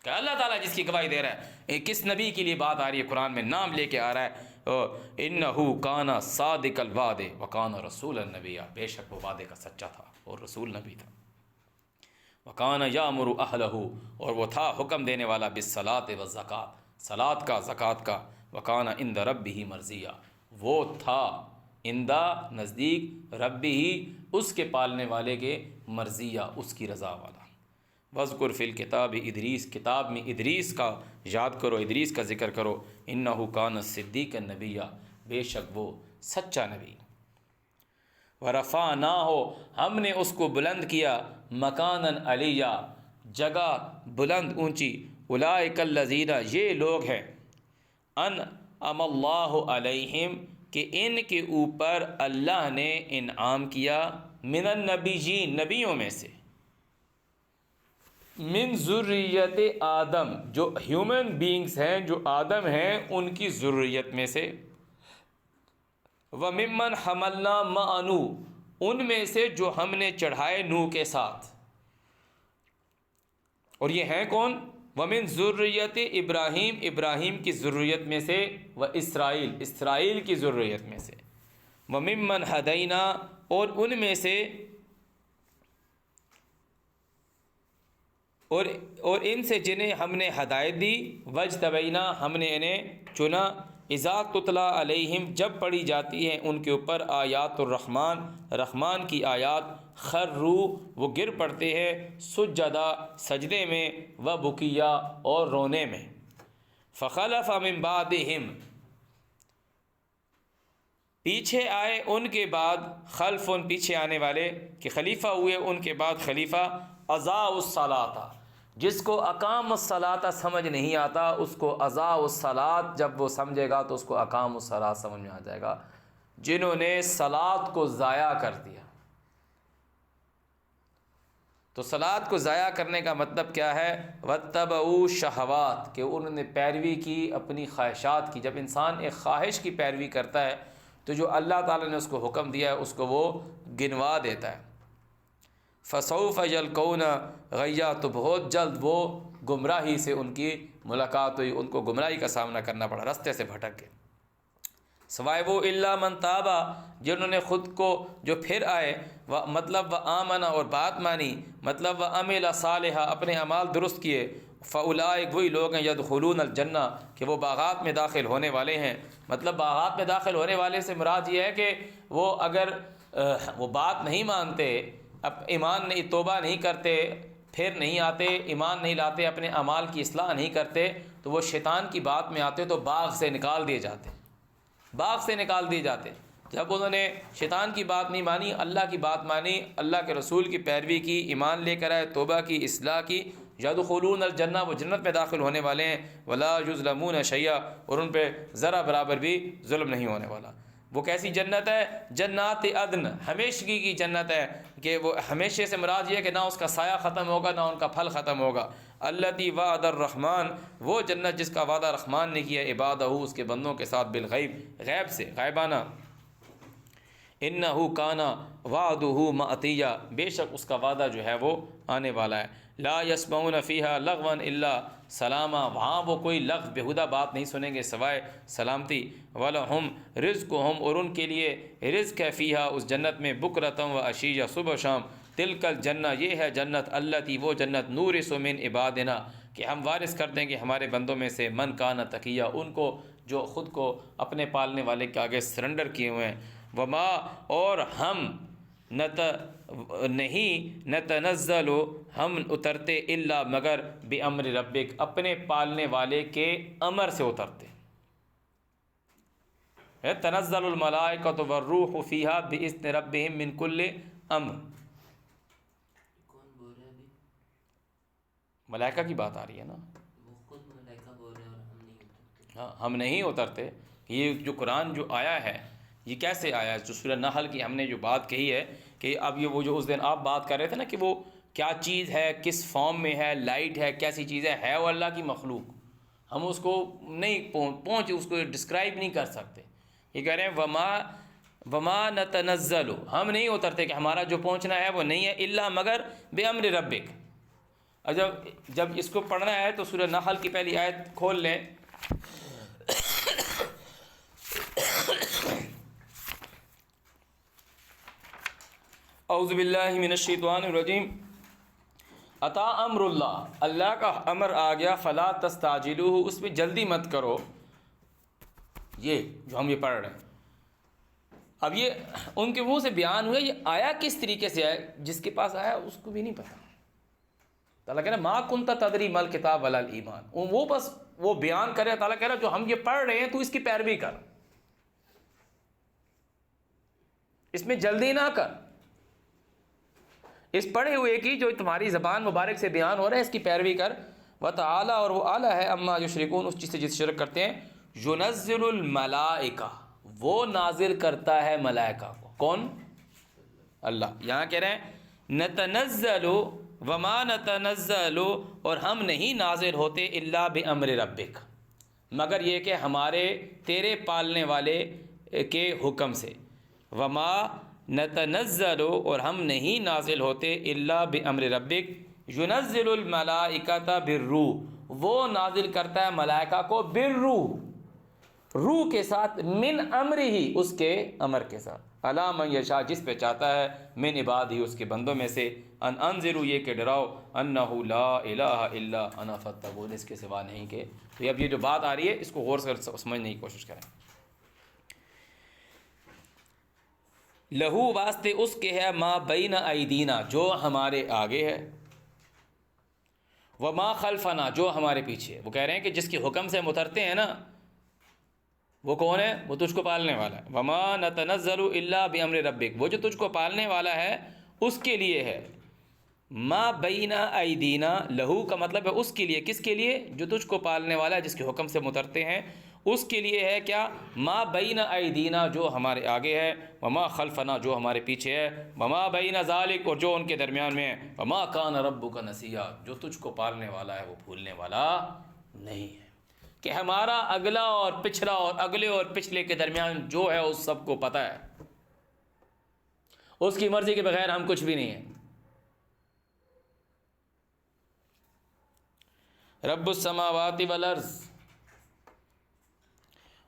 کہ اللہ تعالیٰ جس کی گواہی دے رہا ہے. کس نبی کے لیے بات آ رہی ہے؟ قرآن میں نام لے کے آ رہا ہے اِنَّهُ كَانَ صَادِقَ الْوَعْدِ وَكَانَ رَسُولًا نَبِيًّا، بے شک وہ وعدے کا سچا تھا اور رسول نبی تھا. وَكَانَ يَأْمُرُ أَهْلَهُ، اور وہ تھا حکم دینے والا بِالصَّلَاةِ وَالزَّكَاةِ، صلاۃ کا زکوٰۃ کا. وَكَانَ عِندَ رَبِّهِ مَرْضِيًّا، وہ تھا عندہ نزدیک ربِّهِ اس کے پالنے والے کے مرضیہ، اس کی رضا والا. وَاذْكُرْ فِي الْكِتَابِ ادریس، کتاب میں ادریس کا یاد کرو، ادریس کا ذکر کرو. اِنَّهُ كَانَ صِدِّيقًا نَبِيًّا، بے شک وہ سچا نبی. وَرَفَعْنَاهُ، ہم نے اس کو بلند کیا. مَكَانًا عَلِيًّا، جگہ بلند اونچی. أُولَٰئِكَ الَّذِينَ، یہ لوگ ہیں أَنْعَمَ اللَّهُ عَلَيْهِمْ، کہ ان کے اوپر اللہ نے انعام کیا. من النبیین، نبیوں میں سے. من ذریت آدم، جو ہیومن بینگز ہیں، جو آدم ہیں ان کی ذریت میں سے. وَمِمَّنْ حَمَلْنَا مَعَ نُوح، ان میں سے جو ہم نے چڑھائے نوح کے ساتھ. اور یہ ہیں کون؟ وَمِن ذُرِّيَّةِ ابراہیم، ابراہیم کی ذریت میں سے. وَإِسرائیل، اسرائیل کی ذریت میں سے. وَمِمَّنْ هَدَيْنَا، اور ان میں سے اور ان سے جنہیں ہم نے ہدایت دی. وَاجْتَبَيْنَا، ہم نے انہیں چنا. اذا تتلیٰ علیہم، جب پڑھی جاتی ہیں ان کے اوپر آیات الرحمن، رحمان کی آیات. خروا، وہ گر پڑتے ہیں. سجدہ، سجدے میں. وبکیا، اور رونے میں. فخلف من بعدہم، پیچھے آئے ان کے بعد. خلف، ان پیچھے آنے والے کہ خلیفہ ہوئے ان کے بعد خلیفہ. اضاعوا الصلاۃ، جس کو اقام الصلاۃ سمجھ نہیں آتا اس کو اضاعوا الصلاۃ، جب وہ سمجھے گا تو اس کو اقام الصلاۃ سمجھ میں آ جائے گا. جنہوں نے صلاۃ کو ضائع کر دیا. تو صلاۃ کو ضائع کرنے کا مطلب کیا ہے؟ واتبعوا الشہوات، کہ انہوں نے پیروی کی اپنی خواہشات کی. جب انسان ایک خواہش کی پیروی کرتا ہے تو جو اللہ تعالیٰ نے اس کو حکم دیا ہے اس کو وہ گنوا دیتا ہے. فسوف یلقون غیا، تو بہت جلد وہ گمراہی سے ان کی ملاقات ہوئی، ان کو گمراہی کا سامنا کرنا پڑا، رستے سے بھٹک گئے. سوائے وہ الا من تابا، جنہوں نے خود کو جو پھر آئے. مطلب وہ آمنا، اور بات مانی. مطلب وہ عمل صالحہ، اپنے اعمال درست کیے. فاولئک، وہی لوگ ہیں یدخلون الجنہ، کہ وہ باغات میں داخل ہونے والے ہیں. مطلب باغات میں داخل ہونے والے سے مراد یہ ہے کہ وہ اگر وہ بات نہیں مانتے، اب ایمان نہیں، توبہ نہیں کرتے، پھر نہیں آتے، ایمان نہیں لاتے، اپنے اعمال کی اصلاح نہیں کرتے، تو وہ شیطان کی بات میں آتے تو باغ سے نکال دیے جاتے. باغ سے نکال دیے جاتے. جب انہوں نے شیطان کی بات نہیں مانی، اللہ کی بات مانی، اللہ کے رسول کی پیروی کی، ایمان لے کر آئے، توبہ کی، اصلاح کی. یدخلون الجنہ، وہ جنت میں داخل ہونے والے ہیں. ولا یظلمون شیئا، اور ان پہ ذرا برابر بھی ظلم نہیں ہونے والا. وہ کیسی جنت ہے؟ جنات عدن، ہمیشگی کی جنت ہے، کہ وہ ہمیشہ سے مراد یہ ہے کہ نہ اس کا سایہ ختم ہوگا نہ ان کا پھل ختم ہوگا. التی وعد الرحمن، وہ جنت جس کا وعدہ رحمان نے کیا عبادہ، اس کے بندوں کے ساتھ. بالغیب، غیب سے، غائبانہ. انہ کان وعدہ مأتیا، بے شک اس کا وعدہ جو ہے وہ آنے والا ہے. لا یسمعون فیہا لغوا الا سلاما، وہاں وہ کوئی لغو بےہودہ بات نہیں سنیں گے سوائے سلامتی. ولہم رزقہم، اور ان کے لیے رزق ہے فیہا، اس جنت میں. بکرۃ و عشیہ، صبح شام. تلک الجنہ، یہ ہے جنت. التی، وہ جنت. نورث من عبادنا، کہ ہم وارث کر دیں گے ہمارے بندوں میں سے. من کان تقیہ، ان کو جو خود کو اپنے پالنے والے کے آگے سرنڈر کیے ہوئے ہیں. وما، اور ہم نہیں نتنزل ہم اترتے الا مگر بامر ربک اپنے پالنے والے کے امر سے اترتے. تنزل الملائکۃ والروح فیہا باذن ربہم من کل امر. کون بول رہے ہیں ابھی؟ ملائکہ کی بات آ رہی ہے نا. وہ خود ملائکہ بول رہے ہیں اور ہم نہیں اترتے. ہاں ہم نہیں اترتے. یہ جو قرآن جو آیا ہے یہ کیسے آیا ہے؟ جو سورہ نحل کی ہم نے جو بات کہی ہے کہ اب یہ وہ جو اس دن آپ بات کر رہے تھے نا کہ وہ کیا چیز ہے، کس فارم میں ہے، لائٹ ہے، کیسی چیز ہے وہ اللہ کی مخلوق. ہم اس کو نہیں پہنچ اس کو ڈسکرائب نہیں کر سکتے. یہ کہہ رہے ہیں وما نتنزل ہم نہیں اترتے کہ ہمارا جو پہنچنا ہے وہ نہیں ہے الا مگر بامر ربک. اور جب اس کو پڑھنا ہے تو سورہ نحل کی پہلی آیت کھول لیں. اعوذ باللہ من الشیطان الرجیم. عطا امر اللہ، اللہ کا امر آ گیا، فلا تستعجلوہ اس میں جلدی مت کرو. یہ جو ہم یہ پڑھ رہے ہیں اب یہ ان کے منہ سے بیان ہوا. یہ آیا کس طریقے سے آیا؟ جس کے پاس آیا اس کو بھی نہیں پتہ. تعالیٰ کہہ رہا ما کنت تدری مل کتاب ولا ایمان. وہ بس وہ بیان کرے. تعالیٰ کہہ رہا جو ہم یہ پڑھ رہے ہیں تو اس کی پیروی کر، اس میں جلدی نہ کر. اس پڑھے ہوئے کی جو تمہاری زبان مبارک سے بیان ہو رہا ہے اس کی پیروی کر. وتعالی اور وہ اعلیٰ ہے اما یشرکون اس چیز سے جس شرک کرتے ہیں. ینزل الملائکہ وہ نازل کرتا ہے ملائکہ کو. کون؟ اللہ. یہاں کہہ رہے ہیں نتنزل وما نتنزل اور ہم نہیں نازل ہوتے الا بامر ربک مگر یہ کہ ہمارے تیرے پالنے والے کے حکم سے. وما نتنزل اور ہم نہیں نازل ہوتے الا بامر ربک. ینزل الملائکۃ بالروح وہ نازل کرتا ہے ملائکہ کو بالروح، روح کے ساتھ، من امر ہی اس کے امر کے ساتھ. علی من یشاء جس پہ چاہتا ہے، من عباد ہی اس کے بندوں میں سے. ان انذروا یہ کہ ڈراؤ، انہ لا الہ الا انا فاتقون اس کے سوا نہیں کہ. تو اب یہ جو بات آ رہی ہے اس کو غور سے سمجھنے کی کوشش کریں. لہو واسطے اس کے ہے ما بین ایدینا جو ہمارے آگے ہے، وما خلفنا جو ہمارے پیچھے ہے. وہ کہہ رہے ہیں کہ جس کے حکم سے ہم اترتے ہیں نا وہ کون ہے؟ وہ تجھ کو پالنے والا ہے. وما نتنزل الا بامر ربک وہ جو تجھ کو پالنے والا ہے اس کے لیے ہے. ما بین ایدینا لہو کا مطلب ہے اس کے لیے. کس کے لیے؟ جو تجھ کو پالنے والا ہے، جس کے حکم سے مترتے ہیں اس کے لیے ہے. کیا؟ ما بین ایدینا جو ہمارے آگے ہے، وما خلفنا جو ہمارے پیچھے ہے، وما بین ذالک اور جو ان کے درمیان میں ہے. وما کان ربک نسیا جو تجھ کو پالنے والا ہے وہ بھولنے والا نہیں ہے. کہ ہمارا اگلا اور پچھلا اور اگلے اور پچھلے کے درمیان جو ہے اس سب کو پتہ ہے. اس کی مرضی کے بغیر ہم کچھ بھی نہیں ہیں. رب السماوات والارض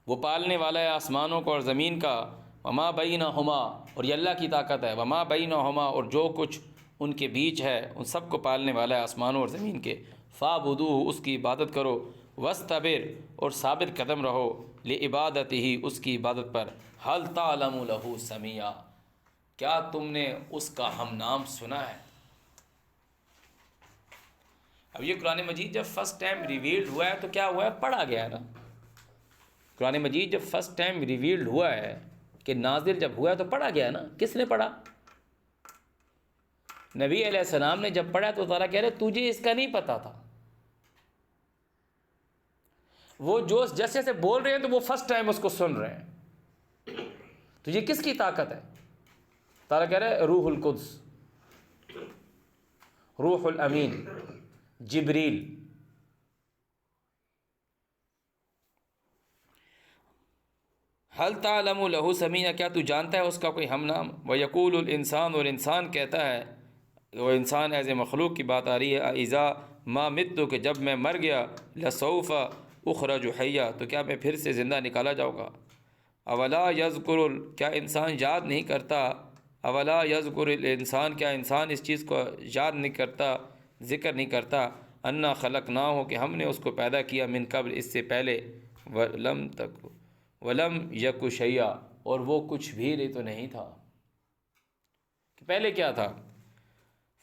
وہ پالنے والا ہے آسمانوں کو اور زمین کا. وما بینہما اور یہ اللہ کی طاقت ہے. وما بینہما اور جو کچھ ان کے بیچ ہے ان سب کو پالنے والا ہے آسمانوں اور زمین کے. فاعبدوہ اس کی عبادت کرو. واستبر اور ثابت قدم رہو لعبادتہ اس کی عبادت پر. هل تعلم له سمیع کیا تم نے اس کا ہم نام سنا ہے؟ اب یہ قرآن مجید جب فرسٹ ٹائم ریویلڈ ہوا ہے تو کیا ہوا ہے؟ پڑھا گیا ہے نا. قرآن مجید جب فرسٹ ٹائم ریویلڈ ہوا ہے کہ نازل جب ہوا ہے تو پڑھا گیا ہے نا. کس نے پڑھا؟ نبی علیہ السلام نے جب پڑھا تو تعالیٰ کہہ رہے تجھے اس کا نہیں پتہ تھا. وہ جو جیسے جیسے بول رہے ہیں تو وہ فرسٹ ٹائم اس کو سن رہے ہیں. تو یہ کس کی طاقت ہے؟ تعالیٰ کہہ رہے روح القدس، روح الامین، جبریل. حل تعلم له سمیع کیا تو جانتا ہے اس کا کوئی ہم نام؟ ویقول الانسان اور انسان کہتا ہے، وہ انسان ایز اے مخلوق کی بات آ رہی ہے، اذا ما مت کہ جب میں مر گیا، لسوف اخرج حیا تو کیا میں پھر سے زندہ نکالا جاؤں گا. اولا یذکر کیا انسان یاد نہیں کرتا، اولا یذکر الانسان کیا انسان اس چیز کو یاد نہیں کرتا، ذکر نہیں کرتا، انا خلقناہ کہ ہم نے اس کو پیدا کیا من قبل اس سے پہلے، ولم یک شیئا اور وہ کچھ بھی تو نہیں تھا. کہ پہلے کیا تھا؟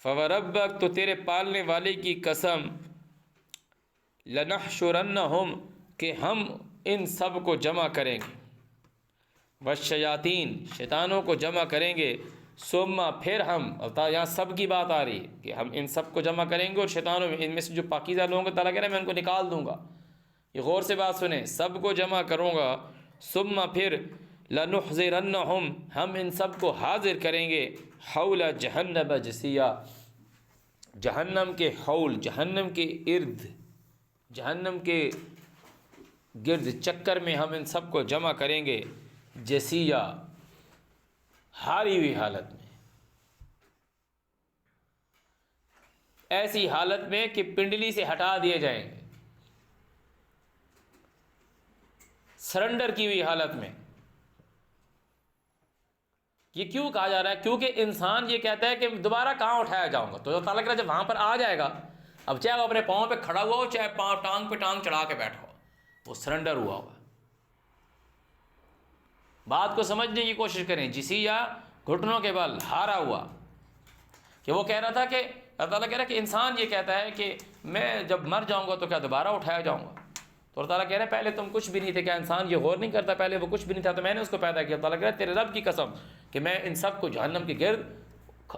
فوربک، تو تیرے پالنے والے کی قسم، لنحشرنہم، کہ ہم ان سب کو جمع کریں گے، والشیاطین، شیطانوں کو جمع کریں گے، ثم، پھر ہم، اور یہاں سب کی بات آ رہی ہے کہ ہم ان سب کو جمع کریں گے، اور شیطانوں میں، ان میں سے جو پاکیزہ لوگوں کو تعالیٰ کہہ رہا ہے میں ان کو نکال دوں گا. یہ غور سے بات سنیں، سب کو جمع کروں گا، ثم، پھر، لنحضرنہم، ہم ان سب کو حاضر کریں گے، حول جہنم جثیا، جہنم کے حول، جہنم کے ارد، جہنم کے گرد چکر میں ہم ان سب کو جمع کریں گے، جثیا، ہاری ہوئی حالت میں، ایسی حالت میں کہ پنڈلی سے ہٹا دیے جائیں گے، سرنڈر کی ہوئی حالت میں. یہ کیوں کہا جا رہا ہے؟ کیونکہ انسان یہ کہتا ہے کہ دوبارہ کہاں اٹھایا جاؤں گا. تو اللہ تعالیٰ کہہ رہا ہے جب وہاں پر آ جائے گا، اب چاہے وہ اپنے پاؤں پہ کھڑا ہوا ہو، چاہے پاؤں ٹانگ پہ ٹانگ چڑھا کے بیٹھا ہو، وہ سرنڈر ہوا ہوا. بات کو سمجھنے کی کوشش کریں. جسیہ، گھٹنوں کے بل، ہارا ہوا. کہ وہ کہہ رہا تھا کہ اللہ تعالیٰ کہہ رہا ہے کہ انسان یہ کہتا ہے کہ میں جب مر جاؤں گا تو کیا دوبارہ اٹھایا جاؤں گا. تو اللہ تعالیٰ کہہ رہے ہیں پہلے تم کچھ بھی نہیں تھے. کیا انسان یہ غور نہیں کرتا؟ پہلے وہ کچھ بھی نہیں تھا تو میں نے اس کو پیدا کیا. اللہ تعالیٰ کہہ رہا ہے تیرے رب کی قسم کہ میں ان سب کو جہنم کے گرد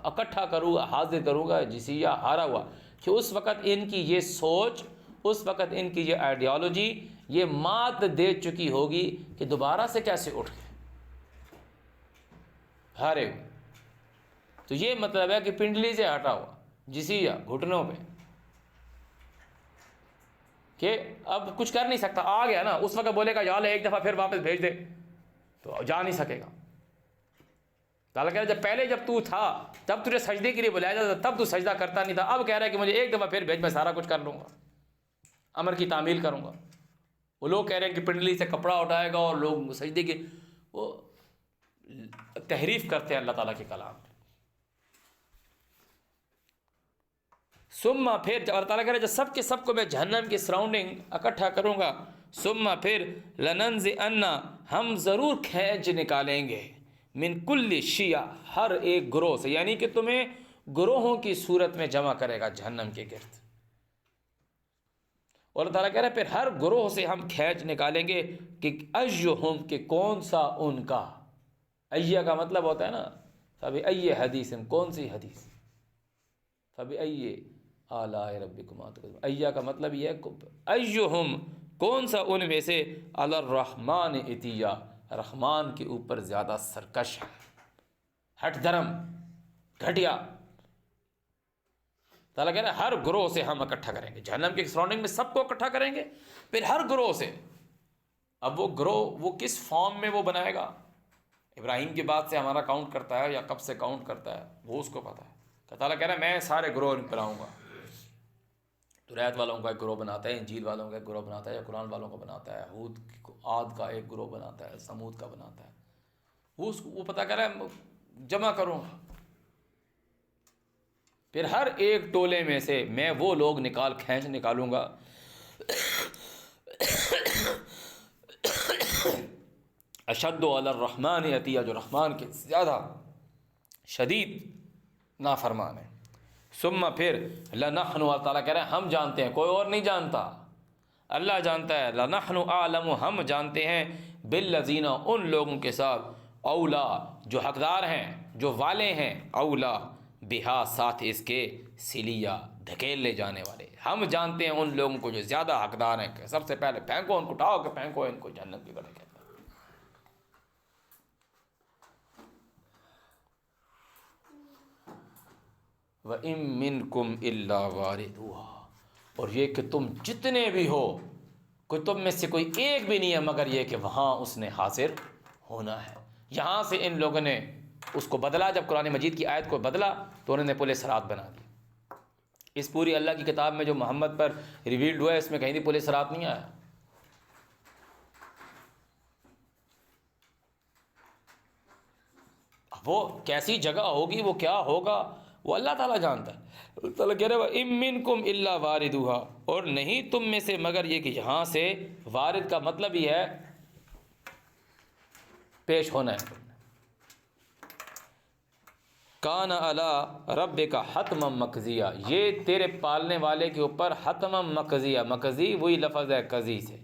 اکٹھا کروں گا، حاضر کروں گا، جسیہ، ہارا ہوا. کہ اس وقت ان کی یہ سوچ، اس وقت ان کی یہ آئیڈیالوجی یہ مات دے چکی ہوگی کہ دوبارہ سے کیسے اٹھ گئے، ہارے ہوئے. تو یہ مطلب ہے کہ پنڈلی سے ہٹا ہوا، جسیہ، گھٹنوں پہ، کہ اب کچھ کر نہیں سکتا. آ گیا نا، اس وقت بولے گا یا اللہ ایک دفعہ پھر واپس بھیج دے، تو جا نہیں سکے گا. تعالیٰ کہہ رہا ہے جب پہلے جب تو تھا، تب تجھے سجدے کے لیے بلایا جاتا تھا، تب تو سجدہ کرتا نہیں تھا. اب کہہ رہا ہے کہ مجھے ایک دفعہ پھر بھیج، میں سارا کچھ کر لوں گا، امر کی تعمیل کروں گا. وہ لوگ کہہ رہے ہیں کہ پنڈلی سے کپڑا اٹھائے گا اور لوگ سجدے کے، وہ تحریف کرتے ہیں اللہ تعالیٰ کے کلام. ثم، پھر جب اللہ تعالیٰ کہہ رہے ہیں جب سب کے سب کو میں جہنم کی سراؤنڈنگ اکٹھا کروں گا، ثم، پھر، لننزعن، ہم ضرور کھینچ نکالیں گے، من کل شیعہ، ہر ایک گروہ سے، یعنی کہ تمہیں گروہوں کی صورت میں جمع کرے گا جہنم کے گرد. اور اللہ تعالیٰ کہہ رہے ہیں پھر ہر گروہ سے ہم کھینچ نکالیں گے کہ ایہم، کہ کون سا ان کا. ایہ کا مطلب ہوتا ہے نا فبأی حدیث، کون سی حدیث، فبأی آلاء ربکما تکذبان. ایہ کا مطلب یہ ہے ایہم، کون سا ان میں سے، علی الرحمن عتیہ، رحمان کے اوپر زیادہ سرکش ہے، ہٹ درم، گھٹیا. تعالیٰ کہہ رہا ہے ہر گروہ سے ہم اکٹھا کریں گے جہنم کے سراؤنڈنگ میں، سب کو اکٹھا کریں گے، پھر ہر گروہ سے. اب وہ گروہ وہ کس فارم میں وہ بنائے گا؟ ابراہیم کے بعد سے ہمارا کاؤنٹ کرتا ہے یا کب سے کاؤنٹ کرتا ہے وہ اس کو پتہ ہے. کہ تعالیٰ کہہ رہا ہے میں سارے گروہ ان پر آؤں گا. توریت والوں کا ایک گروہ بناتا ہے، انجیل والوں کا ایک گروہ بناتا ہے، یا قرآن والوں کا بناتا ہے، ہود عاد کا ایک گروہ بناتا ہے، سمود کا بناتا ہے. وہ پتہ کر رہا ہے جمع کروں گا، پھر ہر ایک ٹولے میں سے میں وہ لوگ کھینچ نکالوں گا اشد علی الرحمن عتیہ، جو رحمان کے زیادہ شدید نافرمان ہے. ثم، پھر، لنحن، اللہ تعالیٰ کہہ رہے ہیں ہم جانتے ہیں، کوئی اور نہیں جانتا، اللہ جانتا ہے. لنحن اعلم، ہم جانتے ہیں، بالذین، ان لوگوں کے ساتھ، اولا، جو حقدار ہیں، جو والے ہیں، اولا، بہا، ساتھ اس کے، سلیہ، دھکیل لے جانے والے. ہم جانتے ہیں ان لوگوں کو جو زیادہ حقدار ہیں، کہ سب سے پہلے پھینکو ان کو، اٹھاؤ کہ پھینکو ان کو جہنم کی گڑھ. وَإِن مِّنكُمْ إِلَّا وَارِدُهَا، اور یہ کہ تم جتنے بھی ہو، کوئی تم میں سے کوئی ایک بھی نہیں ہے مگر یہ کہ وہاں اس نے حاضر ہونا ہے. یہاں سے ان لوگوں نے اس کو بدلا، جب قرآن مجید کی آیت کو بدلا تو انہوں نے پل صراط بنا دی. اس پوری اللہ کی کتاب میں جو محمد پر ریویلڈ ہوا ہے اس میں کہیں بھی پل صراط نہیں آیا. وہ کیسی جگہ ہوگی، وہ کیا ہوگا، وہ اللہ تعالیٰ جانتا ہے. اللہ تعالیٰ کہہ رہے ہیں وَإِن مِّنكُمْ إِلَّا وَارِدُهَا، اور نہیں تم میں سے مگر یہ کہ یہاں سے، وارد کا مطلب ہی ہے پیش ہونا ہے، کان علی ربک حتما مقضیہ، یہ تیرے پالنے والے کے اوپر حتما مقضیہ، مقضی وہی لفظ ہے قضی سے،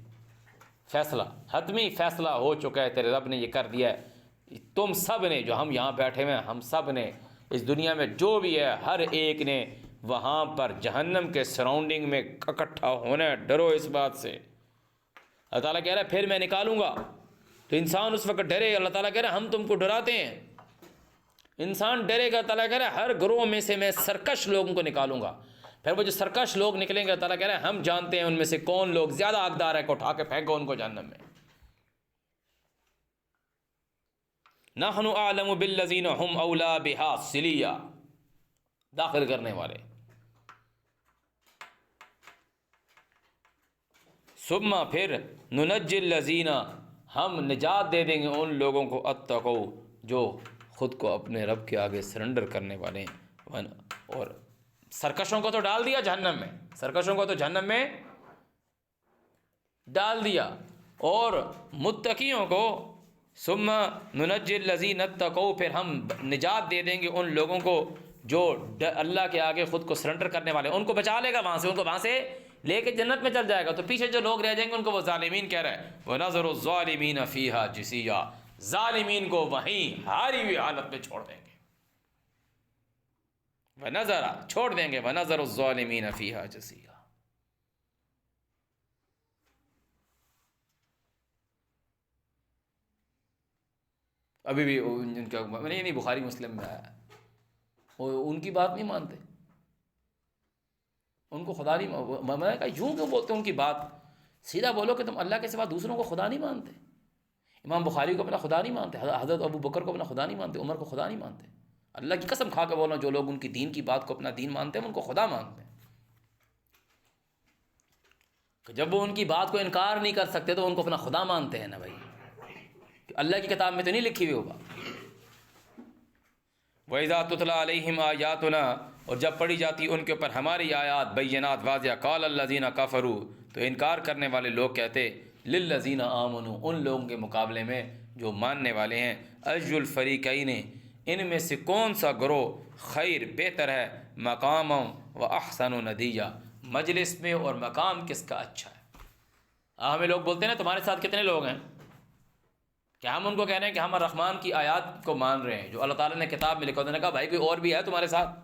فیصلہ، حتمی فیصلہ ہو چکا ہے، تیرے رب نے یہ کر دیا ہے، تم سب نے، جو ہم یہاں بیٹھے ہوئے ہیں، ہم سب نے، اس دنیا میں جو بھی ہے، ہر ایک نے وہاں پر جہنم کے سراؤنڈنگ میں اکٹھا ہونا ہے، ڈرو اس بات سے۔ اللہ تعالیٰ کہہ رہا ہے پھر میں نکالوں گا، تو انسان اس وقت ڈرے۔ اللہ تعالیٰ کہہ رہا ہے ہم تم کو ڈراتے ہیں، انسان ڈرے گا۔ تعالیٰ کہہ رہا ہے ہر گروہ میں سے میں سرکش لوگوں کو نکالوں گا، پھر وہ جو سرکش لوگ نکلیں گے، تعالیٰ کہہ رہا ہے ہم جانتے ہیں ان میں سے کون لوگ زیادہ حقدار ہے کہ اٹھا کے پھینکو ان کو جہنم میں۔ نحن اعلم بالذین هم اولی بہا صلیہ، داخل کرنے والے۔ ثم پھر ننجی الذین، ہم نجات دے دیں گے ان لوگوں کو اتقوا، جو خود کو اپنے رب کے آگے سرنڈر کرنے والے ہیں۔ اور سرکشوں کو تو ڈال دیا جہنم میں، سرکشوں کو تو جہنم میں ڈال دیا، اور متقیوں کو ثم ننجی الذین اتقوا، پھر ہم نجات دے دیں گے ان لوگوں کو جو اللہ کے آگے خود کو سرنڈر کرنے والے، ان کو بچا لے گا وہاں سے، ان کو وہاں سے لے کے جنت میں چل جائے گا۔ تو پیچھے جو لوگ رہ جائیں گے ان کو وہ ظالمین کہہ رہا ہے، وَنَذَرُ الظَّالِمِينَ فِيهَا جِثِيًّا، ظالمین کو وہیں ہاری ہوئی حالت میں چھوڑ دیں گے، وَنَذَرَ چھوڑ دیں گے، وَنَذَرُ الظَّالِمِينَ فِيهَا جِثِيًّا۔ ابھی بھی ان کا نہیں بخاری مسلم میں آیا، وہ ان کی بات نہیں مانتے، ان کو خدا نہیں، میں نے کہا یوں کیوں بولتے ان کی بات، سیدھا بولو کہ تم اللہ کے سوا دوسروں کو خدا نہیں مانتے۔ امام بخاری کو اپنا خدا نہیں مانتے، حضرت ابو بکر کو اپنا خدا نہیں مانتے، عمر کو خدا نہیں مانتے۔ اللہ کی قسم کھا کے بولنا، جو لوگ ان کی دین کی بات کو اپنا دین مانتے ہیں ان کو خدا مانتے ہیں، کہ جب وہ ان کی بات کو انکار نہیں کر سکتے تو ان کو اپنا خدا مانتے ہیں نا بھائی، کہ اللہ کی کتاب میں تو نہیں لکھی ہوئی ہوگا۔ وَإِذَا تُتْلَىٰ عَلَيْهِمْ آيَاتُنَا، اور جب پڑھی جاتی ان کے اوپر ہماری آیات بینات واضح، قَالَ الَّذِينَ كَفَرُوا، تو انکار کرنے والے لوگ کہتے، لِلَّذِينَ آمَنُوا، ان لوگوں کے مقابلے میں جو ماننے والے ہیں، أَيُّ الْفَرِيقَيْنِ، ان میں سے کون سا گروہ خیر بہتر ہے، مقامًا وَأَحْسَنُ نَدِيًّا، مجلس میں اور مقام کس کا اچھا ہے۔ ہمیں لوگ بولتے ہیں نا تمہارے ساتھ کتنے لوگ ہیں، کہ ہم ان کو کہہ رہے ہیں کہ ہم الرحمن کی آیات کو مان رہے ہیں جو اللہ تعالیٰ نے کتاب میں لکھا۔ انہوں نے کہا بھائی کوئی اور بھی ہے تمہارے ساتھ،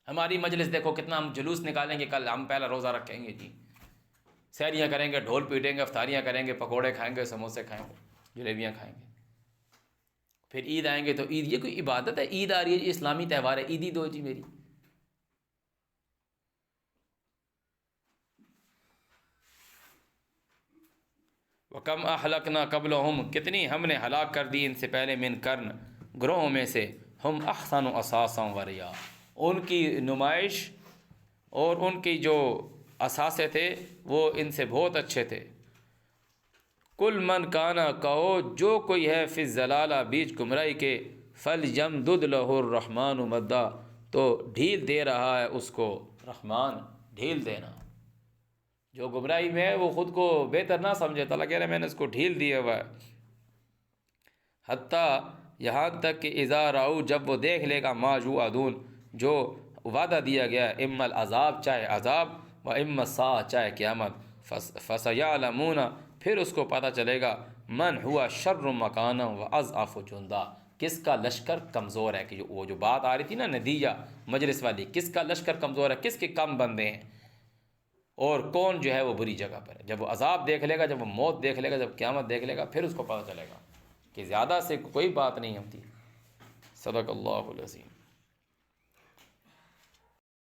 ہماری مجلس دیکھو کتنا ہم جلوس نکالیں گے، کل ہم پہلا روزہ رکھیں گے جی، سحریاں کریں گے، ڈھول پیٹیں گے، افطاریاں کریں گے، پکوڑے کھائیں گے، سموسے کھائیں گے، جلیبیاں کھائیں گے، پھر عید آئیں گے تو عید، یہ کوئی عبادت ہے؟ عید آ رہی ہے جی، اسلامی تہوار ہے، عیدی دو جی میری۔ وَكَمْ أَهْلَكْنَا قَبْلَهُمْ، کتنی ہم نے ہلاک کر دی ان سے پہلے، من قرن، گروہوں میں سے، ہم احسن اساسا وریا، ان کی نمائش اور ان کی جو اثاثے تھے وہ ان سے بہت اچھے تھے۔ کل من کانا، کہو جو کوئی ہے، فی الضلالہ، بیچ گمراہی کے، فلیمدد لہ الرحمن مدا، تو ڈھیل دے رہا ہے اس کو رحمان، ڈھیل دینا۔ جو گمراہی میں ہے وہ خود کو بہتر نہ سمجھے، تعالیٰ کہہ رہے ہیں میں نے اس کو ڈھیل دیا ہوا ہے، حتیٰ یہاں تک کہ اذا راؤ، جب وہ دیکھ لے گا، ما یوعدون، جو وعدہ دیا گیا ہے، اما العذاب، چاہے عذاب، و اما الساعہ، چاہے قیامت، فسیعلمون، پھر اس کو پتہ چلے گا، من ہوا شر مکانا و اضعف جندا، کس کا لشکر کمزور ہے، کہ وہ جو بات آ رہی تھی نا ندیہ مجلس والی، کس کا لشکر کمزور ہے، کس کے کم بندے ہیں، اور کون جو ہے وہ بری جگہ پر ہے۔ جب وہ عذاب دیکھ لے گا، جب وہ موت دیکھ لے گا، جب قیامت دیکھ لے گا، پھر اس کو پتہ چلے گا کہ زیادہ سے کوئی بات نہیں ہوتی۔ صدق اللہ العظیم۔